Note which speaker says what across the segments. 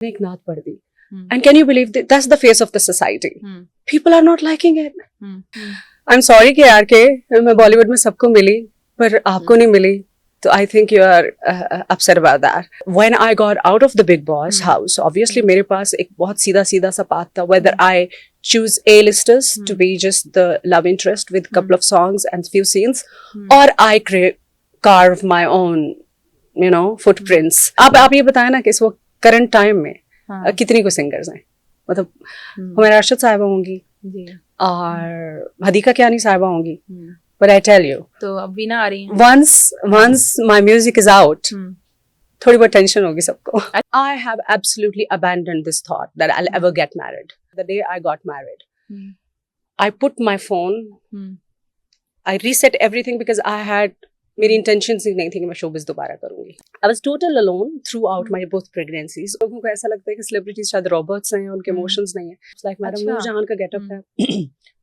Speaker 1: एक नात पढ़ दी, and can you believe that that's the face of the society. People are not liking it. I'm sorry कि यार के मैं बॉलीवुड में सबको मिली पर आपको नहीं मिली, तो I think you are upset about that. When I got out of the Big Boss house, obviously मेरे पास एक बहुत सीधा सीधा सा path था, whether I choose A-listers to be just the love interest with couple of songs and few scenes, or I carve my own, you know, footprints. आप ये बताएं ना कि इस वक्त करंट टाइम में कितनी को सिंगर्स हैं, मतलब हमारे अरशद साहिबा होंगी और हदीका कियानी साहिबा होंगी, but I tell you,
Speaker 2: तो अब वीना आ रही है।
Speaker 1: once my music is out, थोड़ी बहुत टेंशन होगी सबको। I have absolutely abandoned this thought that I'll ever get married. The day I got married, I put my phone, I reset everything because I had, मेरी intentions ही नहीं थी कि मैं showbiz दोबारा करूंगी। I was total alone throughout my both pregnancies. लोगों को ऐसा लगता है कि celebrities शायद robots हैं, उनके emotions नहीं है। It's like मैडम नूरजहान का getup है,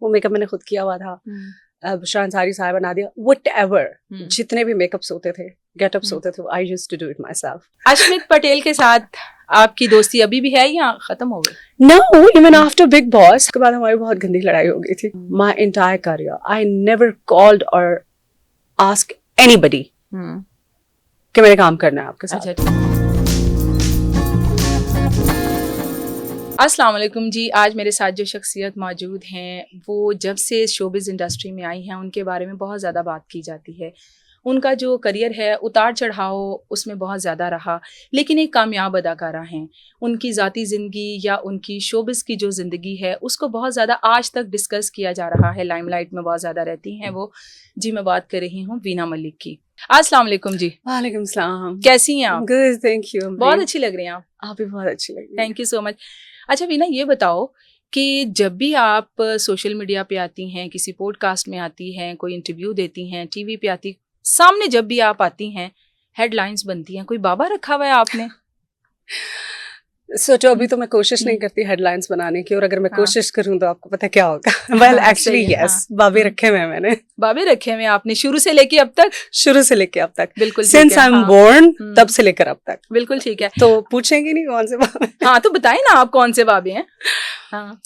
Speaker 1: वो मेकअप मैंने खुद किया हुआ था। अब शांसारी साहिबा नादिया, whatever, जितने भी मेकअप्स होते थे, गेटअप्स होते थे, I used to do it myself.
Speaker 2: Ashmit Patel के साथ आपकी दोस्ती अभी भी है या खत्म हो गई?
Speaker 1: No, even after Big Boss के बाद हमारी बहुत गंदी लड़ाई हो गई थी। My entire career, I never called or asked anybody कि मेरे काम करना है आपके साथ।
Speaker 2: अस्सलाम वालेकुम जी। आज मेरे साथ जो शख्सियत मौजूद हैं वो जब से शोबिज़ इंडस्ट्री में आई हैं उनके बारे में बहुत ज़्यादा बात की जाती है। उनका जो करियर है उतार चढ़ाव उसमें बहुत ज़्यादा रहा, लेकिन एक कामयाब अदाकारा हैं। उनकी ज़ाती ज़िंदगी या उनकी शोबिज़ की जो ज़िंदगी है उसको बहुत ज़्यादा आज तक डिस्कस किया जा रहा है, लाइमलाइट में बहुत ज़्यादा रहती हैं वो। जी मैं बात कर रही हूँ वीना मलिक की। अस्सलाम वालेकुम जी।
Speaker 1: वालेकुम सलाम।
Speaker 2: कैसी हैं आप?
Speaker 1: Good, thank you.
Speaker 2: बहुत अच्छी लग रही हैं आप।
Speaker 1: आप भी बहुत अच्छी लग रही हैं।
Speaker 2: Thank you so much. अच्छा वीना, ये बताओ कि जब भी आप सोशल मीडिया पे आती हैं, किसी पॉडकास्ट में आती हैं, कोई इंटरव्यू देती हैं, टीवी पे आती, सामने जब भी आप आती हैं हेडलाइंस बनती हैं, कोई बाबा रखा हुआ है आपने?
Speaker 1: सोचो, अभी तो मैं कोशिश नहीं करती हेडलाइंस बनाने की, और अगर मैं कोशिश करूं तो आपको पता क्या होगा। वेल एक्चुअली यस, बाबे रखे हुए हैं मैंने। बाबे
Speaker 2: रखे हुए आपने शुरू से लेके अब तक?
Speaker 1: शुरू से लेके अब तक,
Speaker 2: बिल्कुल।
Speaker 1: सिंस आई एम बोर्न तब से लेकर अब तक।
Speaker 2: बिल्कुल ठीक है।
Speaker 1: तो पूछेंगे नहीं कौन से बाबे?
Speaker 2: हाँ तो बताएं ना आप कौन से बाबे हैं। हाँ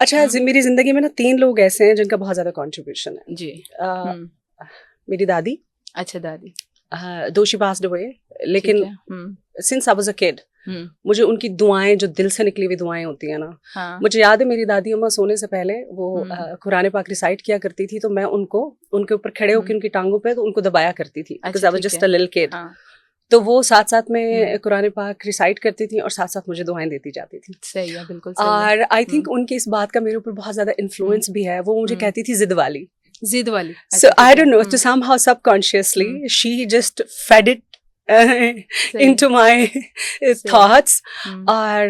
Speaker 1: अच्छा, मेरी जिंदगी में ना 3 लोग ऐसे हैं जिनका बहुत ज्यादा कॉन्ट्रीब्यूशन है
Speaker 2: जी।
Speaker 1: मेरी दादी।
Speaker 2: अच्छा दादी।
Speaker 1: दो शी पास्ड अवे, लेकिन since I was a kid मुझे उनकी दुआएं, जो दिल से निकली हुई दुआएं होती है ना, मुझे याद है मेरी दादी अम्मा सोने से पहले वो कुरान पाक रिसाइट किया करती थी, तो मैं उनके ऊपर खड़े होकर उनकी टांगों पे तो उनको दबाया करती थी, because I was just a little kid. तो वो साथ साथ में कुरान पाक रिसाइट करती थी और साथ साथ मुझे दुआएं देती जाती थी।
Speaker 2: सही है, बिल्कुल सही है।
Speaker 1: और आई थिंक उनकी इस बात का मेरे ऊपर बहुत ज्यादा इन्फ्लुएंस भी है। वो मुझे कहती थी जिद वाली। So I don't know, to somehow subconsciously she just fed it into my thoughts. और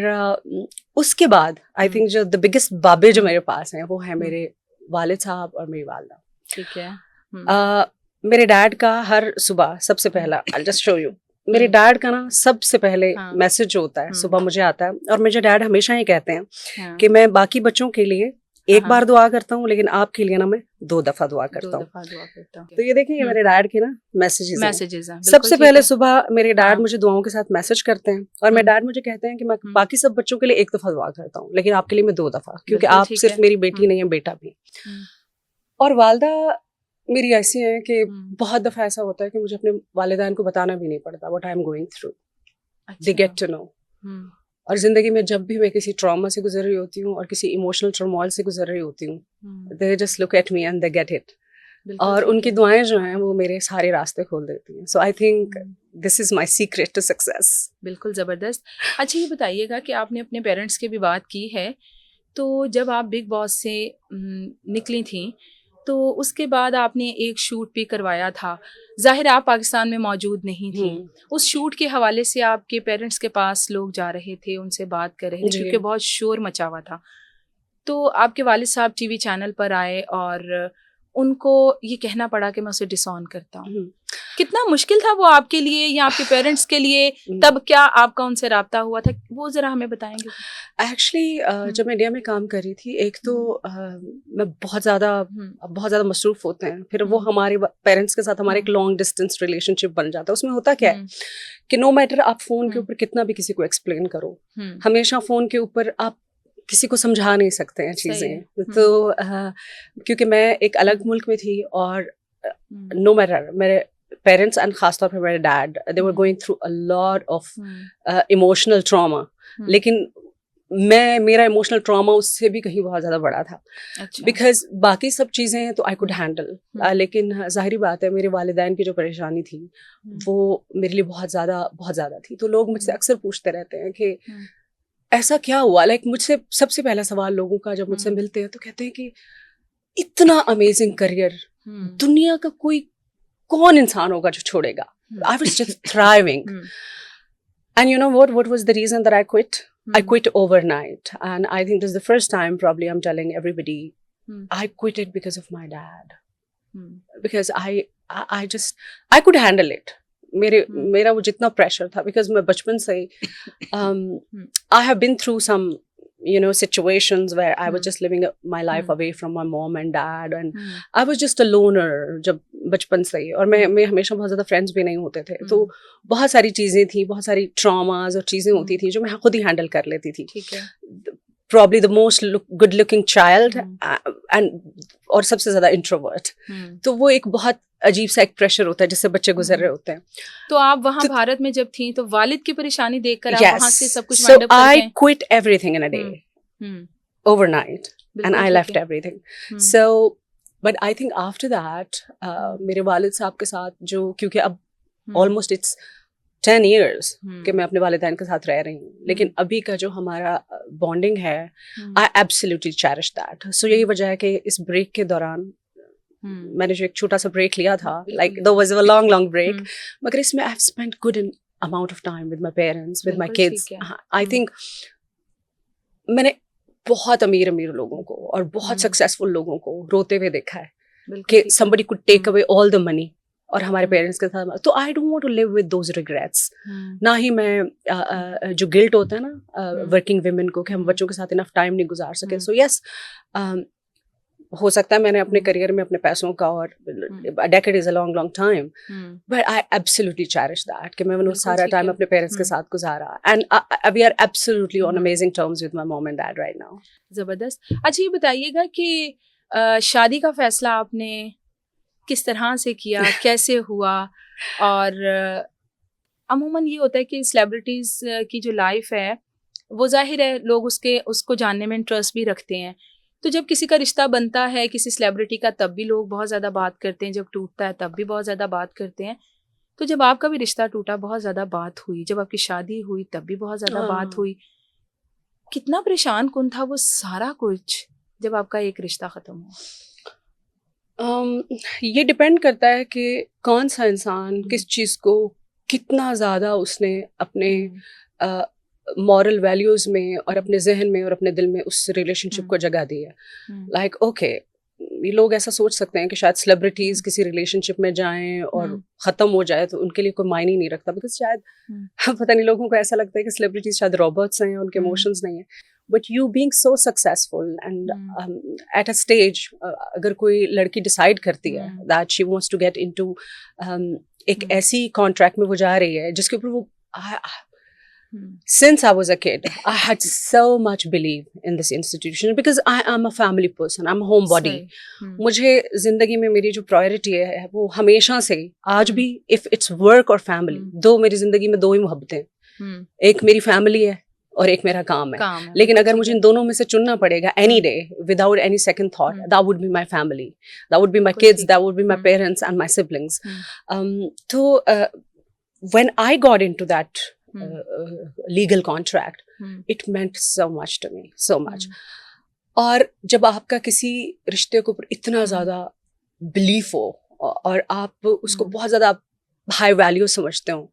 Speaker 1: उसके बाद आई थिंक जो द बिगेस्ट बाबे जो मेरे पास हैं वो है मेरे वालिद साहब और मेरी वालदा।
Speaker 2: ठीक है।
Speaker 1: मेरे डैड का हर सुबह सबसे पहला, I'll just show you, मेरे डैड का ना सबसे पहले मैसेज जो होता है सुबह मुझे आता है, और मेरे डैड हमेशा ही कहते हैं कि मैं बाकी बच्चों के लिए एक बार दुआ करता हूँ, लेकिन आपके लिए ना मैं 2 दफा दुआ करता हूँ। तो ये देखिए, ये मेरे डैड के ना मैसेजेस हैं। सबसे पहले सुबह मेरे डैड मुझे दुआओं के साथ मैसेज करते हैं, और मेरे डैड मुझे कहते हैं कि मैं बाकी सब बच्चों के लिए 1 दफा दुआ करता हूँ, लेकिन आपके लिए मैं 2 दफा, क्योंकि आप सिर्फ मेरी बेटी नहीं है, बेटा भी। और वालदा मेरी ऐसी है कि बहुत दफा ऐसा होता है कि मुझे अपने वालिदैन को बताना भी नहीं पड़ता what I am going through, they get to know. और जिंदगी में जब भी मैं किसी ट्रॉमा से गुजर रही होती हूँ और किसी इमोशनल टर्मोइल से गुजर रही होती हूँ, they just look at me and they get it. और उनकी दुआएं जो हैं वो मेरे सारे रास्ते खोल देती हैं। So I think this is my secret to success.
Speaker 2: बिल्कुल ज़बरदस्त। अच्छा ये बताइएगा कि आपने अपने पेरेंट्स की भी बात की है, तो जब आप बिग बॉस से निकली थी तो उसके बाद आपने एक शूट भी करवाया था। जाहिर आप पाकिस्तान में मौजूद नहीं थी। उस शूट के हवाले से आपके पेरेंट्स के पास लोग जा रहे थे, उनसे बात कर रहे थे, क्योंकि बहुत शोर मचा हुआ था। तो आपके वालिद साहब टीवी चैनल पर आए और उनको ये कहना पड़ा कि मैं उसे डिसऑन करता हूँ। कितना मुश्किल था वो आपके लिए या आपके पेरेंट्स के लिए? तब क्या आपका उनसे राब्ता हुआ था, वो जरा हमें बताएंगे?
Speaker 1: एक्चुअली जब मैं इंडिया में काम कर रही थी, एक तो मैं बहुत ज़्यादा मसरूफ होते हैं, फिर वो हमारे पेरेंट्स के साथ हमारे एक लॉन्ग डिस्टेंस रिलेशनशिप बन जाता है। उसमें होता क्या है कि नो मैटर आप फ़ोन के ऊपर कितना भी किसी को एक्सप्लेन करो, हमेशा फ़ोन के ऊपर आप किसी को समझा नहीं सकते हैं चीज़ें। तो क्योंकि मैं एक अलग मुल्क में थी और नो मैटर मेरे पेरेंट्स एंड खासतौर पर मेरे dad, they were going through a lot of emotional trauma, लेकिन मेरा इमोशनल ट्रॉमा उससे भी कहीं बहुत ज़्यादा बड़ा था। बिकॉज बाकी सब चीज़ें तो आई कुड हैंडल, लेकिन जाहिर बात है मेरे वालिदैन की जो परेशानी थी वो मेरे लिए बहुत ज़्यादा थी। तो लोग मुझसे अक्सर पूछते रहते हैं कि ऐसा क्या हुआ। लाइक मुझसे सबसे पहला सवाल लोगों का जब मुझसे मिलते हैं तो कहते हैं कि इतना अमेजिंग करियर दुनिया का कौन इंसान होगा जो छोड़ेगा। I was just thriving. And you know what was the reason that I quit? I quit overnight. And I think this is the first time probably I'm telling everybody I quit it because of my dad. Because I could handle it. मेरा वो जितना pressure था, because मैं बचपन से I have been through some situations where I was just living my life away from my mom and dad, and I was just a loner जब बचपन से ही। और मैं हमेशा बहुत ज़्यादा फ्रेंड्स भी नहीं होते थे, तो बहुत सारी चीज़ें थी, बहुत सारी ट्रॉमाज और चीज़ें होती थी जो मैं खुद ही हैंडल कर लेती थी। ठीक है। Probably the most good looking child and और सबसे ज़्यादा इंट्रोवर्ट। तो वो एक बहुत अजीब सा एक प्रेशर होता है जिससे बच्चे गुजर रहे होते हैं।
Speaker 2: तो आप वहाँ भारत में जब थी तो वालिद की परेशानी देखकर आप वहाँ से सब कुछ
Speaker 1: वाइंड अप करके? So I quit everything in a day, overnight, and I left everything. So, but I think after that, मेरे वालिद साहब के साथ जो, क्योंकि अब almost it's 10 years कि मैं अपने वालिदैन के साथ रह रही हूँ, लेकिन अभी का जो हमारा बॉन्डिंग है, I absolutely cherish that. So यही वजह है कि इस ब्रेक के दौरान मैंने जो एक छोटा सा ब्रेक लिया था, like there was a long break, मगर इसमें I've spent good amount of time with my parents, with my kids. I think मैंने बहुत अमीर लोगों को और बहुत सक्सेसफुल लोगों को रोते हुए देखा है कि somebody could take away all the money, और हमारे पेरेंट्स के साथ। तो I don't want to live with those regrets. ना ही मैं जो गिल्ट होता है ना वर्किंग विमेन को कि हम बच्चों के साथ इनफ टाइम नहीं गुजार सके। सो यस, हो सकता है मैंने अपने करियर में अपने पैसों का, और decade is a long time, but I absolutely cherish that कि मैंने सारा टाइम अपने पेरेंट्स के साथ गुजारा, and we are absolutely on amazing terms with my mom and dad right now.
Speaker 2: जबरदस्त। अच्छा, ये बताइएगा कि शादी का फैसला आपने किस तरह से किया, कैसे हुआ? और अमूमन ये होता है कि सेलिब्रिटीज़ की जो लाइफ है वो जाहिर है लोग उसको जानने में इंटरेस्ट भी रखते हैं। तो जब किसी का रिश्ता बनता है किसी सेलिब्रिटी का, तब भी लोग बहुत ज़्यादा बात करते हैं, जब टूटता है तब भी बहुत ज़्यादा बात करते हैं। तो जब आपका भी रिश्ता टूटा बहुत ज़्यादा बात हुई, जब आपकी शादी हुई तब भी बहुत ज़्यादा बात हुई। कितना परेशान कुन था वो सारा कुछ जब आपका एक रिश्ता ख़त्म हुआ?
Speaker 1: ये डिपेंड करता है कि कौन सा इंसान किस चीज़ को कितना ज़्यादा उसने अपने मॉरल वैल्यूज़ में और अपने जहन में और अपने दिल में उस रिलेशनशिप को जगह दी है। लाइक ओके, ये लोग ऐसा सोच सकते हैं कि शायद सेलिब्रिटीज़ किसी रिलेशनशिप में जाएं और ख़त्म हो जाए तो उनके लिए कोई मायने नहीं रखता, बिकॉज शायद पता नहीं, लोगों को ऐसा लगता है कि सेलिब्रिटीज़ शायद रॉबर्ट्स हैं, उनके इमोशंस नहीं है। But you being so successful and at a stage, अगर कोई लड़की डिसाइड करती है that she wants to get into एक ऐसी कॉन्ट्रैक्ट में वो जा रही है जिसके ऊपर वो since I was a kid, I had so much belief in this institution because I am a family person, I'm a homebody. मुझे जिंदगी में मेरी जो प्रायोरिटी है वो हमेशा से आज भी, if it's work or family, दो मेरी जिंदगी में दो ही मोहब्बतें, एक मेरी फैमिली है और एक मेरा काम है। लेकिन अगर मुझे इन दोनों में से चुनना पड़ेगा any day without any second thought, that would be my family, that would be my kids, that would be my parents and my siblings. So when I got into that legal contract, it meant so much to me, so much. और जब आपका किसी रिश्ते के ऊपर इतना ज़्यादा belief हो और आप उसको बहुत ज़्यादा हाई वैल्यू समझते हो,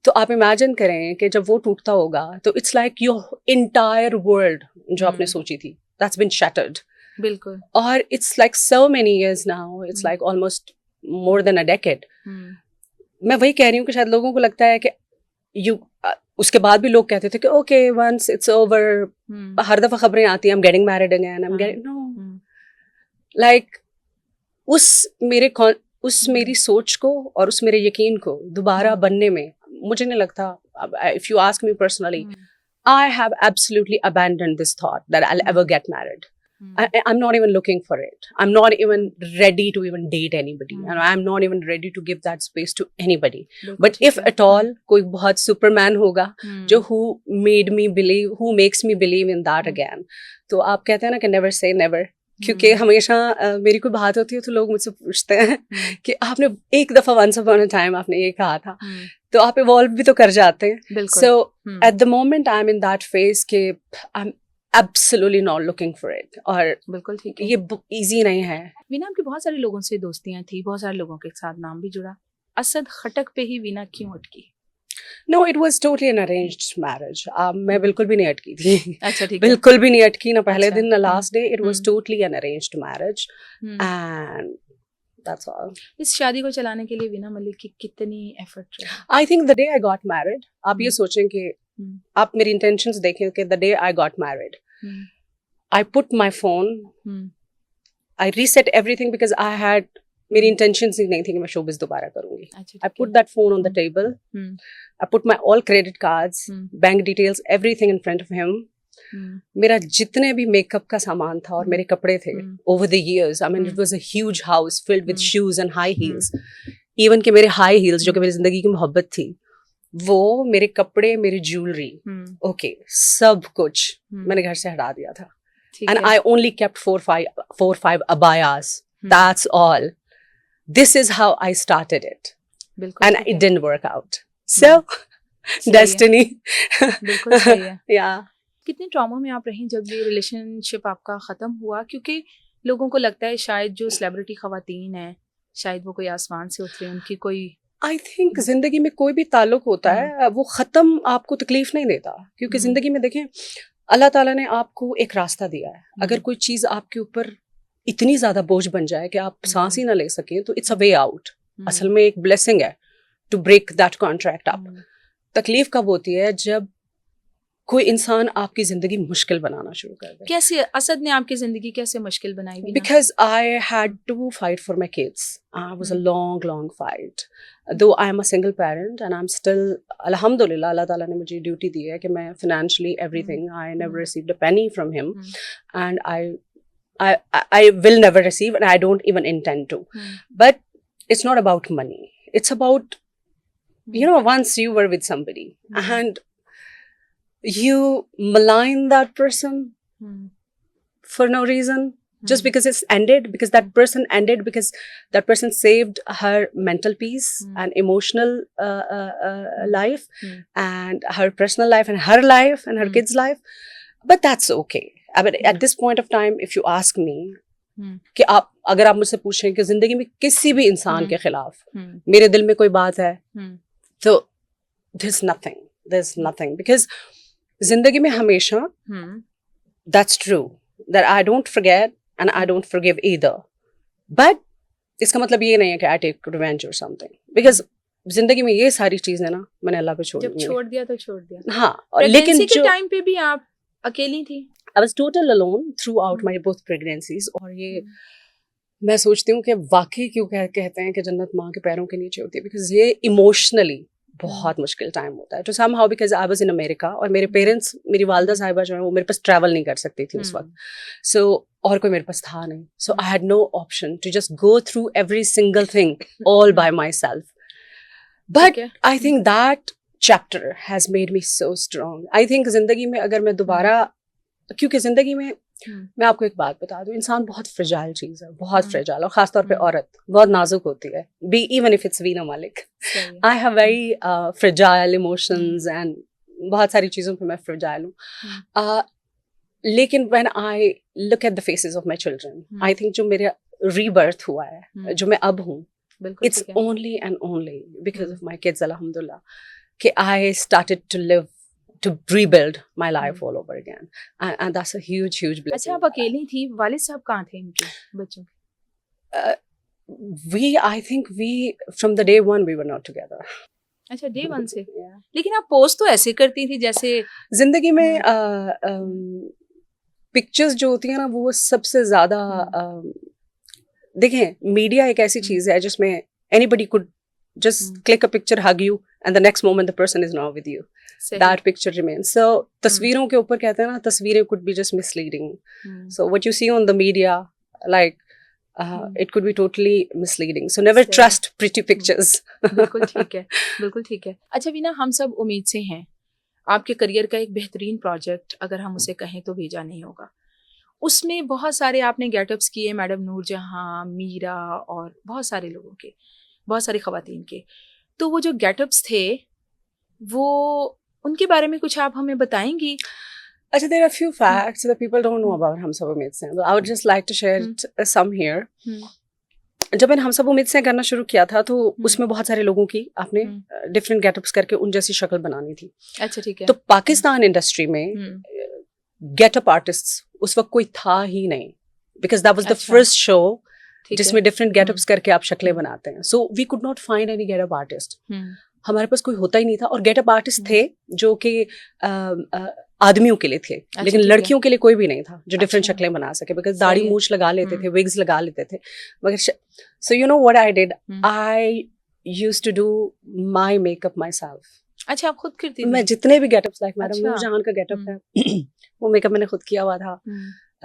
Speaker 1: तो आप इमेजिन करें कि जब वो टूटता होगा तो it's like your entire world जो आपने सोची थी, दैट्स बीन शैटर्ड।
Speaker 2: बिल्कुल।
Speaker 1: और it's like so many years now, it's like almost more than a decade. मैं वही कह रही हूँ कि शायद लोगों को लगता है कि उसके बाद भी लोग कहते थे कि ओके वंस इट्स ओवर, हर दफा खबरें आती हैं, I am getting married again, I am getting, no, like उस मेरी सोच को और उस मेरे यकीन को दोबारा बनने में मुझे नहीं लगता, if you ask me personally, I have absolutely abandoned this thought that I'll ever get married. I'm not even looking for it. I'm not even ready to even date anybody. And I'm not even ready to give that space to anybody. But if at all, कोई बहुत Superman होगा जो who makes me believe in that again. तो आप कहते हैं ना कि never say never. क्योंकि हमेशा मेरी कोई बात होती है तो लोग मुझसे पूछते हैं कि आपने एक दफा once upon a time आपने ये कहा था, तो आप इवॉल्व भी तो कर जाते हैं. So at the moment I am in that phase के I am absolutely not looking for it. और
Speaker 2: बिल्कुल ठीक है,
Speaker 1: ये इजी नहीं है.
Speaker 2: वीना आपकी बहुत सारे लोगों से दोस्तियां थी, बहुत सारे लोगों के साथ नाम भी जुड़ा, असद खटक पे ही वीना क्यों अटकी?
Speaker 1: No, it was totally an arranged marriage. मैं बिल्कुल भी नहीं अटकी थी.
Speaker 2: अच्छा, ठीक है.
Speaker 1: बिल्कुल भी नहीं अटकी, ना पहले दिन ना last day. It was totally an arranged marriage and that's all.
Speaker 2: इस शादी को चलाने के लिए वीना मलिक की कितनी एफर्ट रही?
Speaker 1: I think the day I got married, आप ये सोचें कि आप मेरी इंटेंशंस देखें कि the day I got married, I put my phone, I reset everything because I had, मेरी इंटेंशंस ही नहीं थी कि मैं शोबिज़ दोबारा करूंगी. I put that phone on the table, I put my all credit cards, bank details, everything in front of him. मेरा जितने भी मेकअप का सामान था और मेरे कपड़े थे over the years, I mean it was a huge house filled with shoes and high heels. Even कि मेरे हाई हील्स जो कि मेरी जिंदगी की मोहब्बत थी, वो मेरे कपड़े, मेरी ज्वेलरी, ओके, सब कुछ मैंने घर से हटा दिया था. And I only kept 4-5 abayas, that's all. This is how I started it and it didn't work out. So destiny.
Speaker 2: बिल्कुल सही है.
Speaker 1: या
Speaker 2: कितने ट्रॉमा में आप रहीं जब ये रिलेशनशिप आपका ख़त्म हुआ? क्योंकि लोगों को लगता है शायद जो सेलिब्रिटी ख़वातीन हैं शायद वो कोई आसमान से उतरे, उनकी कोई,
Speaker 1: आई थिंक जिंदगी में कोई भी ताल्लुक होता है वो ख़त्म आपको तकलीफ नहीं देता. क्योंकि जिंदगी में देखें, अल्लाह ताला ने आपको एक रास्ता दिया है. अगर कोई चीज़ आपके ऊपर इतनी ज़्यादा बोझ बन जाए कि आप सांस ही ना ले सकें, तो इट्स अ वे आउट. असल में एक ब्लेसिंग है to break that contract up. तकलीफ कब होती है? जब कोई इंसान आपकी जिंदगी मुश्किल बनाना शुरू कर दे.
Speaker 2: कैसे असद ने आपकी जिंदगी कैसे मुश्किल बनाई?
Speaker 1: Because I had to fight for my kids. It was a long fight. Though I am a single parent and I'm still, alhamdulillah, Allah Ta'ala ने मुझे ड्यूटी दी है कि मैं financially everything, I never received a penny from him, and I will never receive, and I don't even intend to. But it's not about money. It's about, you know, once you were with somebody and you malign that person for no reason, just because it's ended, because that person ended, because that person saved her mental peace and emotional life and her personal life and her life and her kids' life. But that's okay. I mean, at this point of time, if you ask me, कि आप अगर आप मुझसे पूछें कि जिंदगी में किसी भी इंसान के खिलाफ मेरे दिल में कोई बात है, तो there's nothing because जिंदगी में हमेशा that's true that I don't forget and I don't forgive either, but इसका मतलब ये नहीं है कि I take revenge or something, because जिंदगी में ये सारी चीजें ना मैंने अल्लाह पे छोड़ दी.
Speaker 2: जब छोड़ दिया तो छोड़ दिया.
Speaker 1: हाँ, लेकिन
Speaker 2: के टाइम पे भी आप अकेली थी?
Speaker 1: I was total alone throughout my both pregnancies. और ये मैं सोचती हूँ कि वाकई क्यों कहते हैं कि जन्नत माँ के पैरों के नीचे होती है, बिकॉज ये इमोशनली बहुत मुश्किल टाइम होता है. तो somehow because I was in America और मेरे पेरेंट्स, मेरी वालदा साहिबा जो है वो मेरे पास ट्रैवल नहीं कर सकती थी उस वक्त, सो और कोई मेरे पास था नहीं, so I had no option to just go through every single thing all by myself. But I think that chapter has made me so strong. I think जिंदगी में अगर मैं दोबारा, क्योंकि जिंदगी में मैं आपको एक बात बता दूं, इंसान बहुत फ्रेजाइल चीज है, बहुत फ्रेजाइल, और खासतौर पे औरत बहुत नाजुक होती है. Be even if it's Veena Malik, I have very fragile emotions and बहुत सारी चीजों पे मैं फ्रेजाइल हूँ. लेकिन when I look at the faces of my children, I think जो मेरा रीबर्थ हुआ है, जो मैं अब हूँ, it's only and only because of my kids. अल्हम्दुलिल्लाह कि I started to live to rebuild my life all over again, and that's a huge blessing.
Speaker 2: अच्छा, आप अकेली थी, वालिद साहब कहाँ थे इनके बच्चों के?
Speaker 1: I think from the day one we were not together.
Speaker 2: अच्छा, डे वन से। लेकिन आप पोस्ट तो ऐसे करती थी जैसे
Speaker 1: जिंदगी में पिक्चर्स जो होती है ना वो सबसे ज्यादा देखें, मीडिया एक ऐसी चीज है जिसमें anybody could just click a picture, hug you, and the next moment the person is not with you. That picture remains. So तस्वीरों के ऊपर कहते हैं ना, तस्वीरें could be just misleading. So what you see on the media, like it could be totally misleading. So never trust pretty pictures.
Speaker 2: बिल्कुल ठीक है, बिल्कुल ठीक है। अच्छा वीना, हम सब उम्मीद से हैं आपके करियर का एक बेहतरीन प्रोजेक्ट अगर हम उसे कहें तो भेजा नहीं होगा। उसमें बहुत सारे आपने गेटअप्स किए, मैडम नूरजहां, मीरा और बहुत सारे लोगों के, बहुत सारी ख़वातीन के। तो वो जो गेटअप्स थे वो उनके बारे में कुछ आप हमें बताएंगी?
Speaker 1: अच्छा, there are a few facts that people don't know about हम सब उम्मीद से. I would just like to share some here. जब मैंने हम सब उम्मीद से करना शुरू किया था तो उसमें बहुत सारे लोगों की आपने डिफरेंट गेटअप्स करके उन जैसी शक्ल बनानी थी।
Speaker 2: अच्छा, ठीक है।
Speaker 1: तो पाकिस्तान इंडस्ट्री में गेटअप आर्टिस्ट उस वक्त कोई था ही नहीं, because that was the first show जिसमें डिफरेंट गेटअप्स करके आप शक्लें बनाते हैं। So we could not find any getup artist. हमारे पास कोई होता ही नहीं था, और गेटअप आर्टिस्ट थे जो कि आदमियों के लिए थे, लेकिन लड़कियों के लिए कोई भी नहीं था जो डिफरेंट शक्लें बना सके, बिकॉज दाढ़ी मूछ लगा लेते थे, विग्स लगा लेते थे। मगर so you know what I did, I used to do my makeup myself.
Speaker 2: अच्छा, आप खुद करती थी?
Speaker 1: मैं जितने भी गेटअप्स, लाइक मैडम नूरजहां का गेटअप है वो मेकअप मैंने खुद किया हुआ था।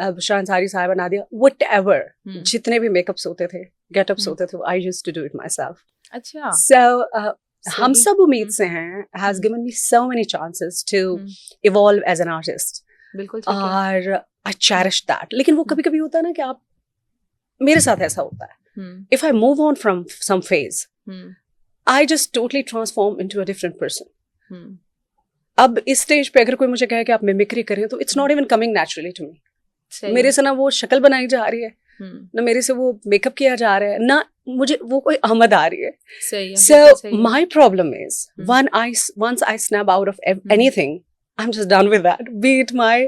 Speaker 1: बुशरा अंसारी साहिबा, नादिया, व्हाटएवर जितने भी मेकअप्स होते थे, गेटअप्स होते थे, I used to do it myself.
Speaker 2: अच्छा,
Speaker 1: सो हम सब उम्मीद से हैं has given me so many chances to evolve as an artist.
Speaker 2: बिल्कुल ठीक है।
Speaker 1: और I cherish that. लेकिन वो कभी कभी होता है ना कि आप, मेरे साथ ऐसा होता है, if I move on from some phase, I just totally transform into a different person. अब इस स्टेज पे अगर कोई मुझे कहे कि आप मिमिक्री करें तो it's not even coming naturally to me. मेरे से ना वो शक्ल बनाई जा रही है, ना मेरे से वो मेकअप किया जा रहा है, ना मुझे वो कोई आमद आ रही है। So my problem is once I snap out of anything, I'm just done with that, be it my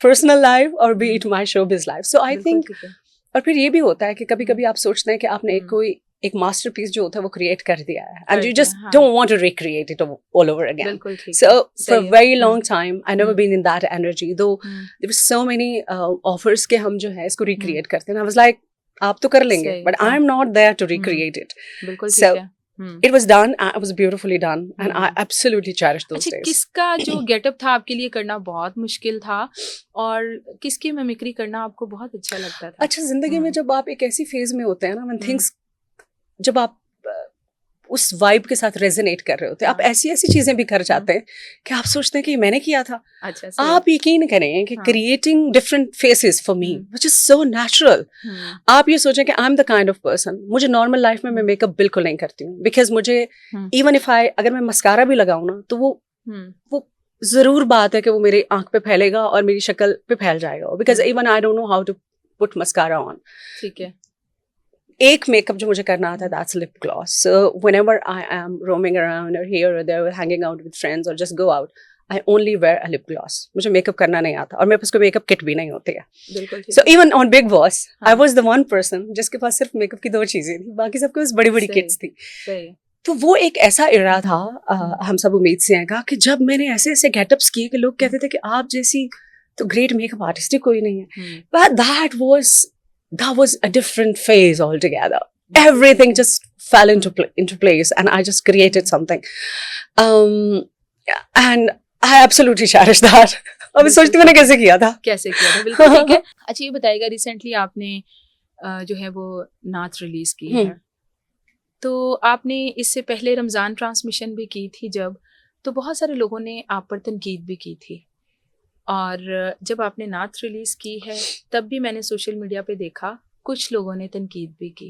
Speaker 1: personal life or be it my showbiz life. So I think, और फिर ये भी होता है कि कभी कभी आप सोचते हैं कि आपने एक मास्टरपीस जो होता है वो क्रिएट कर दिया है, and you just don't want to recreate it all over again. So for a very long time I never been in that energy, though there were so many offers के हम जो है इसको recreate करते हैं। I was like, आप तो कर लेंगे, but I'm not there to recreate it. So it was done, it was beautifully done, and I absolutely cherished those days.
Speaker 2: किसका जो गेटअप था आपके लिए करना बहुत मुश्किल था और किसकी मिमिक्री करना आपको बहुत अच्छा लगता था?
Speaker 1: अच्छा, जिंदगी में जब आप एक ऐसी फेज में होते हैं ना, when things, जब आप उस वाइब के साथ रेजोनेट कर रहे होते हैं, आप ऐसी चीजें भी कर जाते हैं कि आप सोचते हैं कि मैंने किया था।
Speaker 2: अच्छा,
Speaker 1: आप यकीन करें कि creating different phases for me which is so natural. आप ये सोचें कि I am the kind of person, मुझे नॉर्मल लाइफ में मैं मेकअप बिल्कुल नहीं करती हूँ, बिकॉज मुझे इवन इफ अगर मैं मस्कारा भी लगाऊं ना तो वो जरूर बात है कि वो मेरी आंख पे फैलेगा और मेरी शक्ल पे फैल जाएगा, because even I don't know how to put mascara on.
Speaker 2: ठीक है।
Speaker 1: एक मेकअप जो मुझे करना आता है, that's lip gloss. So whenever I am roaming around or here or there, hanging out with friends or just go out, I only wear a lip gloss. मुझे makeup करना नहीं आता, और मेरे पास कोई मेकअप किट भी नहीं होती है। So even on Big Boss, I was the one person जिसके पास सिर्फ मेकअप की 2 चीजें थी, बाकी सबके पास बड़ी किट्स थी। तो वो एक ऐसा इरा था, हम सब उम्मीद से आएगा, कि जब मैंने ऐसे गेटअप्स किए कि लोग कहते थे कि आप जैसी तो ग्रेट मेकअप आर्टिस्ट ही कोई नहीं है। But that was a different phase altogether. Everything just fell into place, and I just created something, and I absolutely cherish that. अब सोचती मैंने कैसे किया था।
Speaker 2: बिल्कुल ठीक है। अच्छा, ये बताइएगा, रिसेंटली आपने जो है वो नात रिलीज की है, तो आपने इससे पहले रमजान ट्रांसमिशन भी की थी जब, तो बहुत सारे लोगों ने आप पर तनकीद भी की थी, और जब आपने नात रिलीज की है तब भी मैंने सोशल मीडिया पे देखा कुछ लोगों ने तनकीद भी की।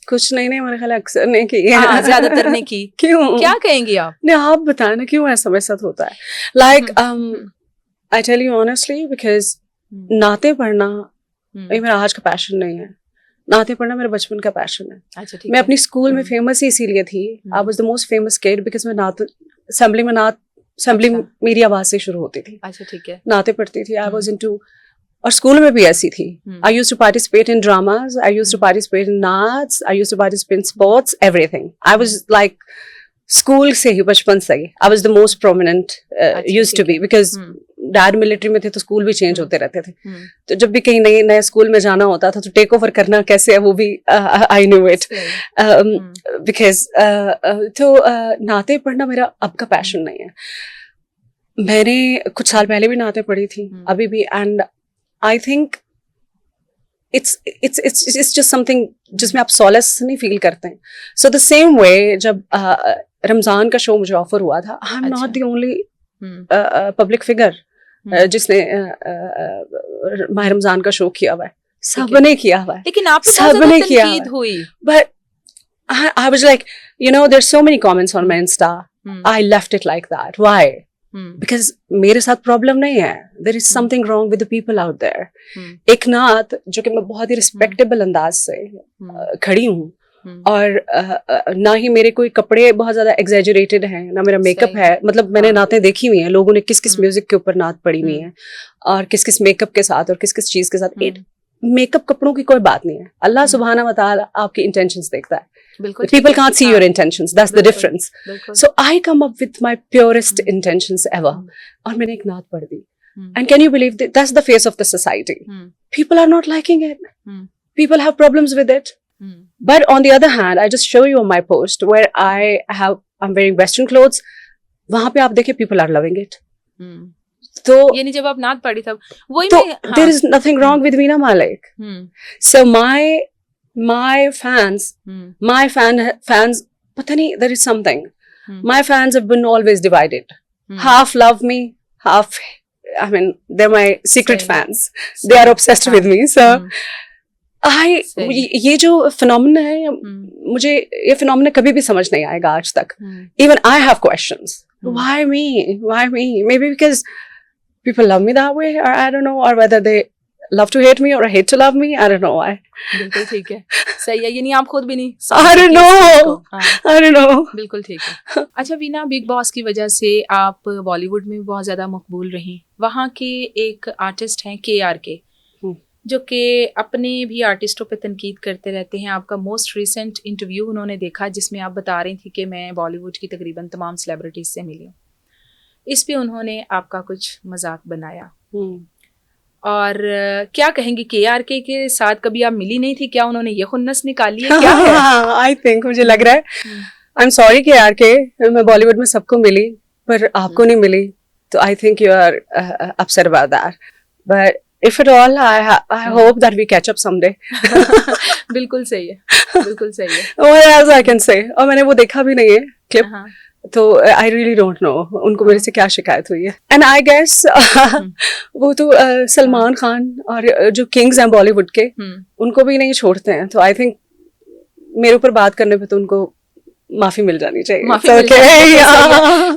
Speaker 1: कुछ नहीं, मेरे ख्याल अक्सर ने की,
Speaker 2: ज्यादातर ने की। क्यों? क्या कहेंगी आप?
Speaker 1: नहीं, आप बताएं ना क्यों ऐसा मेरे साथ होता है। Like I tell you honestly, because नाते पढ़ना ये मेरा आज का पैशन नहीं है, नाते पढ़ना मेरे बचपन का पैशन है।
Speaker 2: अच्छा, ठीक
Speaker 1: मैं अपनी स्कूल में फेमस ही इसीलिए थी। I was the most famous kid because मैं नात असेंबली में नात असेंबली
Speaker 2: अच्छा।
Speaker 1: मेरी आवाज से शुरू होती थी,
Speaker 2: अच्छा ठीक है।
Speaker 1: नाते पढ़ती थी, आई वाज इनटू, और स्कूल में भी ऐसी थी। I used to participate in dramas, I used to participate in नाट्स, I used to participate in sports, everything. I was like school से ही, बचपन से ही I was the most prominent used to be, because dad military में थे तो school भी चेंज होते रहते थे, तो जब भी कहीं नए स्कूल में जाना होता था तो टेक ओवर करना कैसे है वो भी आई न्यू इट, बिकॉज तो नाते पढ़ना मेरा अब का पैशन नहीं है। मैंने कुछ साल पहले भी नाते पढ़ी थी, अभी भी, and I think it's just something जिसमें आप सॉलेस नहीं फील करते हैं। सो द सेम वे जब रमजान का शो मुझे ऑफर हुआ था, आई am not the only public figure जिसने माह रमजान का शो किया हुआ है, सबने किया हुआ है,
Speaker 2: लेकिन आप
Speaker 1: सबने किया
Speaker 2: हुई,
Speaker 1: but I was like, you know, there's so many comments on my Insta. I left it like that. Why? Because मेरे साथ प्रॉब्लम नहीं है, there is something wrong with the people out there. एक नात जो कि मैं बहुत ही रिस्पेक्टेबल अंदाज से खड़ी हूँ, और ना ही मेरे कोई कपड़े बहुत ज्यादा एग्जेजरेटेड हैं, ना मेरा मेकअप है, मतलब मैंने नातें देखी हुई हैं, लोगों ने किस किस म्यूजिक के ऊपर नात पढ़ी हुई है, और किस किस मेकअप के साथ और किस किस चीज के साथ। मेकअप कपड़ों की कोई बात नहीं है, अल्लाह सुब्हाना व तआला आपकी इंटेंशंस देखता है, people can't see your intentions, that's the difference. So I come up with my purest intentions ever, और मैंने एक नात पढ़ दी, and can you believe that that's the face of the society. People are not liking it, people have problems with it, but on the other hand I just show you on my post where I'm wearing western clothes, वहां पे आप देखें people are loving it. तो
Speaker 2: यानी जब आप नात पढ़ी तब वही
Speaker 1: तो there is nothing wrong with Veena Malik. So my fans, पता नहीं, there is something. My fans have been always divided. Half love me, half, I mean, they're my secret fans. They are obsessed with me. So ये जो phenomenon है, मुझे ये phenomenon कभी भी समझ नहीं आएगा आज तक. Even I have questions. Why me? Why me? Maybe because people love me that way, or I don't know, or whether they love to hate me or hate to love me, I don't know why.
Speaker 2: बिल्कुल ठीक है, सही है, यानी आप खुद भी नहीं,
Speaker 1: I don't know.
Speaker 2: बिल्कुल ठीक है। अच्छा वीना, बिग बॉस की वजह से आप बॉलीवुड में बहुत ज़्यादा मकबूल रही। वहाँ के एक आर्टिस्ट हैं KRK, जो कि अपने भी आर्टिस्टों पे तनकीद करते रहते हैं। आपका मोस्ट रिसेंट इंटरव्यू उन्होंने देखा जिसमें आप बता रही थी कि मैं बॉलीवुड की तकरीबन तमाम सेलिब्रिटीज से मिली हूँ। इस पे उन्होंने आपका कुछ मजाक बनाया, और क्या कहेंगी, KRK के साथ कभी आप मिली नहीं थी क्या? उन्होंने ये खुन्नस निकाली है क्या है?
Speaker 1: आई थिंक, मुझे लग रहा है, आई एम सॉरी KRK, मैं बॉलीवुड में सबको मिली पर आपको नहीं मिली, तो I think you are upset about that, but if at all, I hope that we catch up someday.
Speaker 2: बिल्कुल सही है, बिल्कुल सही है।
Speaker 1: What else I can say? और मैंने वो देखा भी नहीं है क्लिप, तो I really don't know उनको मेरे से क्या शिकायत हुई है। And I guess वो तो सलमान खान और जो किंग्स हैं बॉलीवुड के, उनको भी नहीं छोड़ते हैं, तो I think मेरे ऊपर बात करने पे तो उनको माफी मिल जानी चाहिए।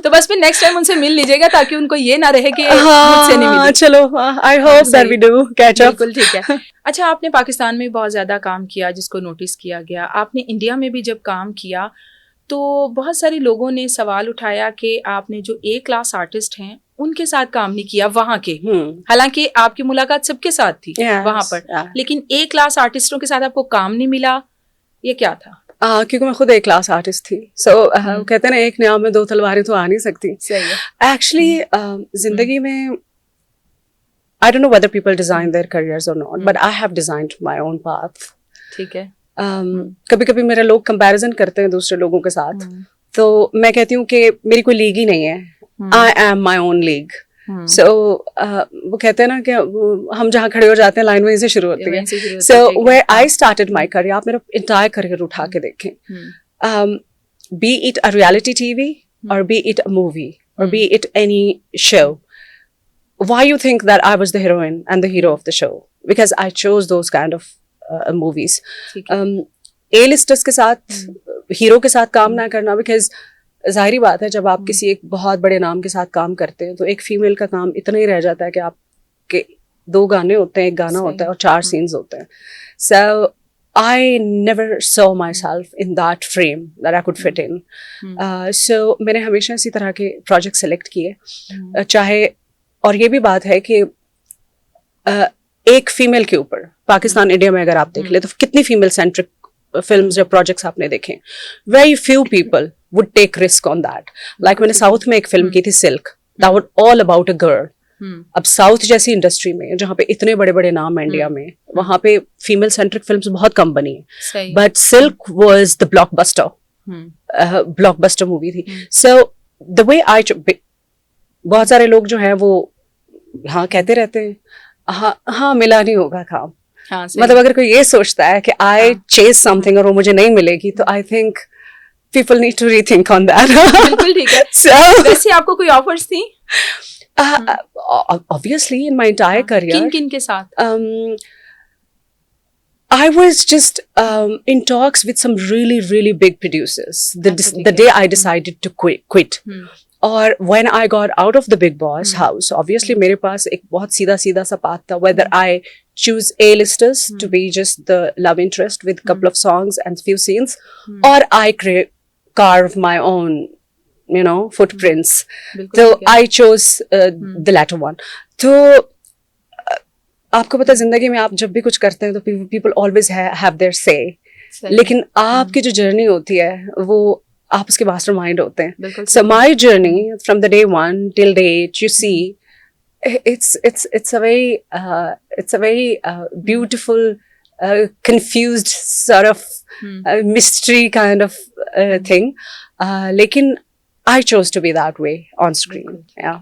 Speaker 2: तो बस फिर नेक्स्ट टाइम उनसे मिल लीजिएगा ताकि उनको ये ना रहे कि मुझसे नहीं मिली।
Speaker 1: चलो, I hope that we do catch up.
Speaker 2: बिल्कुल ठीक है। अच्छा, आपने पाकिस्तान में बहुत ज्यादा काम किया जिसको नोटिस किया गया, आपने इंडिया में भी जब काम किया तो बहुत सारे लोगों ने सवाल उठाया कि आपने जो A क्लास आर्टिस्ट हैं उनके साथ काम नहीं किया वहाँ के, हालांकि आपकी मुलाकात सबके साथ थी वहाँ पर, लेकिन A क्लास आर्टिस्टों के साथ आपको काम नहीं मिला, ये क्या था?
Speaker 1: क्योंकि मैं खुद एक क्लास आर्टिस्ट थी, सो कहते हैं ना, एक न्याम में दो तलवारें तो आ नहीं सकती।
Speaker 2: सही है।
Speaker 1: एक्चुअली जिंदगी में I don't know whether people design their careers और not, but I have designed my own path.
Speaker 2: ठीक है।
Speaker 1: कभी कभी मेरे लोग कंपैरिजन करते हैं दूसरे लोगों के साथ, तो मैं कहती हूँ कि मेरी कोई लीग ही नहीं है, I am my own league. So वो कहते हैं ना कि हम जहाँ खड़े हो जाते हैं लाइन वहीं से शुरू होती है। So where I started my career, आप मेरा इंटायर करियर उठा के देखें, be it a reality TV और बी इट अ मूवी और be it any show, why you think that I was the heroine and the hero of the show? Because I chose those kind of movies. A-listers के साथ, hero के साथ काम ना करना, because जाहिर बात है जब आप किसी एक बहुत बड़े नाम के साथ काम करते हैं तो एक फीमेल का काम इतना ही रह जाता है कि आपके 2 गाने होते हैं, एक गाना होता है और 4 सीन्स होते हैं। So I never saw myself in that frame that I could fit in. So मैंने हमेशा इसी तरह के प्रोजेक्ट सेलेक्ट किए, चाहे, और ये भी बात है कि एक फीमेल के ऊपर पाकिस्तान इंडिया में अगर आप देख ले तो कितनी फीमेल सेंट्रिक फिल्म्स या प्रोजेक्ट्स आपने देखे, very few people would take risk on that. Like मैंने साउथ में एक फिल्म की थी Silk, that was all about a girl. अब साउथ जैसी इंडस्ट्री में जहाँ पे इतने बड़े बड़े नाम है इंडिया में, वहां पे फीमेल सेंट्रिक फिल्म्स बहुत कम बनी है, but silk was the blockbuster movie थी. सो द वे आई, बहुत सारे लोग जो हैं वो हाँ कहते रहते हैं हाँ मिला नहीं होगा काम. मतलब अगर कोई ये सोचता है कि आई चेज समथिंग और वो मुझे नहीं मिलेगी, तो I think people need to rethink on that.
Speaker 2: बिल्कुल ठीक है. So, वैसे आपको कोई ऑफर्स थी?
Speaker 1: Obviously in my entire career.
Speaker 2: किन के साथ?
Speaker 1: I was just in talks with some really big producers the day I decided to quit. और when I got out of the Big Boss house, obviously मेरे पास एक बहुत सीधा सा path था, whether I choose A-listers to be just the love interest with couple of songs and few scenes, or I carve my own, footprints. So I chose the latter one. तो आपको पता है जिंदगी में आप जब भी कुछ करते हैं तो people always have their say. लेकिन आपकी जो जर्नी होती है वो आप उसके mastermind होते हैं. So my journey from the day one till date, you see, it's a very beautiful, confused sort of mystery kind of thing. लेकिन I chose to be that way on screen. Yeah.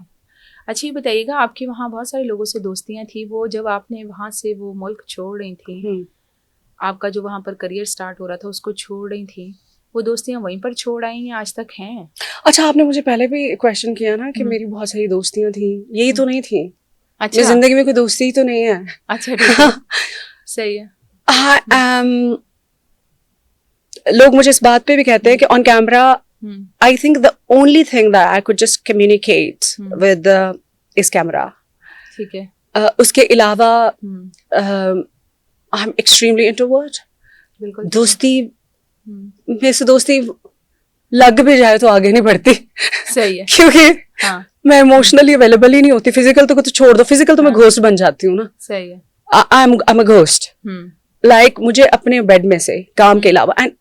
Speaker 2: अच्छा, ये बताइएगा, आपकी वहाँ बहुत सारे लोगों से दोस्तियाँ थी, वो जब आपने वहाँ से वो मुल्क छोड़ रही थी, आपका जो वहाँ पर करियर स्टार्ट हो रहा था उसको छोड़ रही थी, वो दोस्तियाँ वहीं पर छोड़ आई या आज तक हैं?
Speaker 1: अच्छा, आपने मुझे पहले भी क्वेश्चन किया ना कि मेरी बहुत सारी दोस्तियाँ थी, यही तो नहीं थी.
Speaker 2: अच्छा,
Speaker 1: मेरी जिंदगी में कोई दोस्ती ही तो नहीं है.
Speaker 2: अच्छा, ठीक है. सही है.
Speaker 1: लोग मुझे इस बात पे भी कहते हैं कि on camera I think the only thing that I could just communicate with is camera.
Speaker 2: ठीक है.
Speaker 1: उसके अलावा I'm extremely introvert.
Speaker 2: बिल्कुल.
Speaker 1: दोस्ती मेरे से दोस्ती लग भी जाए तो आगे नहीं बढ़ती.
Speaker 2: सही है.
Speaker 1: क्योंकि मैं इमोशनली अवेलेबल ही नहीं होती. फिजिकल तो छोड़ दो, फिजिकल तो मैं घोस्ट बन जाती हूँ ना.
Speaker 2: सही है.
Speaker 1: I'm a ghost. Like मुझे अपने बेड में से काम के अलावा, and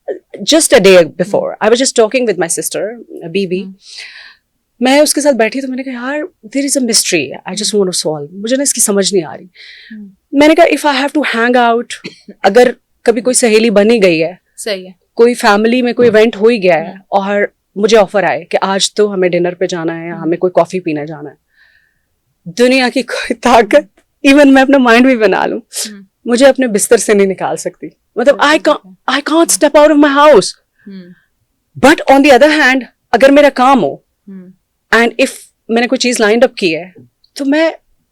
Speaker 1: just a day before I was just talking with my sister बीबी, मैं उसके साथ बैठी तो मैंने कहा यार there is a mystery I just want to solve, मुझे ना इसकी समझ नहीं आ रही. मैंने कहा if I have to hang out, अगर कभी कोई सहेली बनी गई है,
Speaker 2: सही है,
Speaker 1: कोई फैमिली में कोई इवेंट हो ही गया है और मुझे ऑफर आए कि आज तो हमें डिनर पे जाना है या हमें कोई कॉफी पीने जाना है, दुनिया की कोई ताकत, इवन मैं अपना माइंड भी बना लूं, मुझे अपने बिस्तर से नहीं निकाल सकती. मतलब I can't step out of my house. But on the other hand, अगर मेरा काम हो and if मैंने कोई चीज लाइंड अप की है तो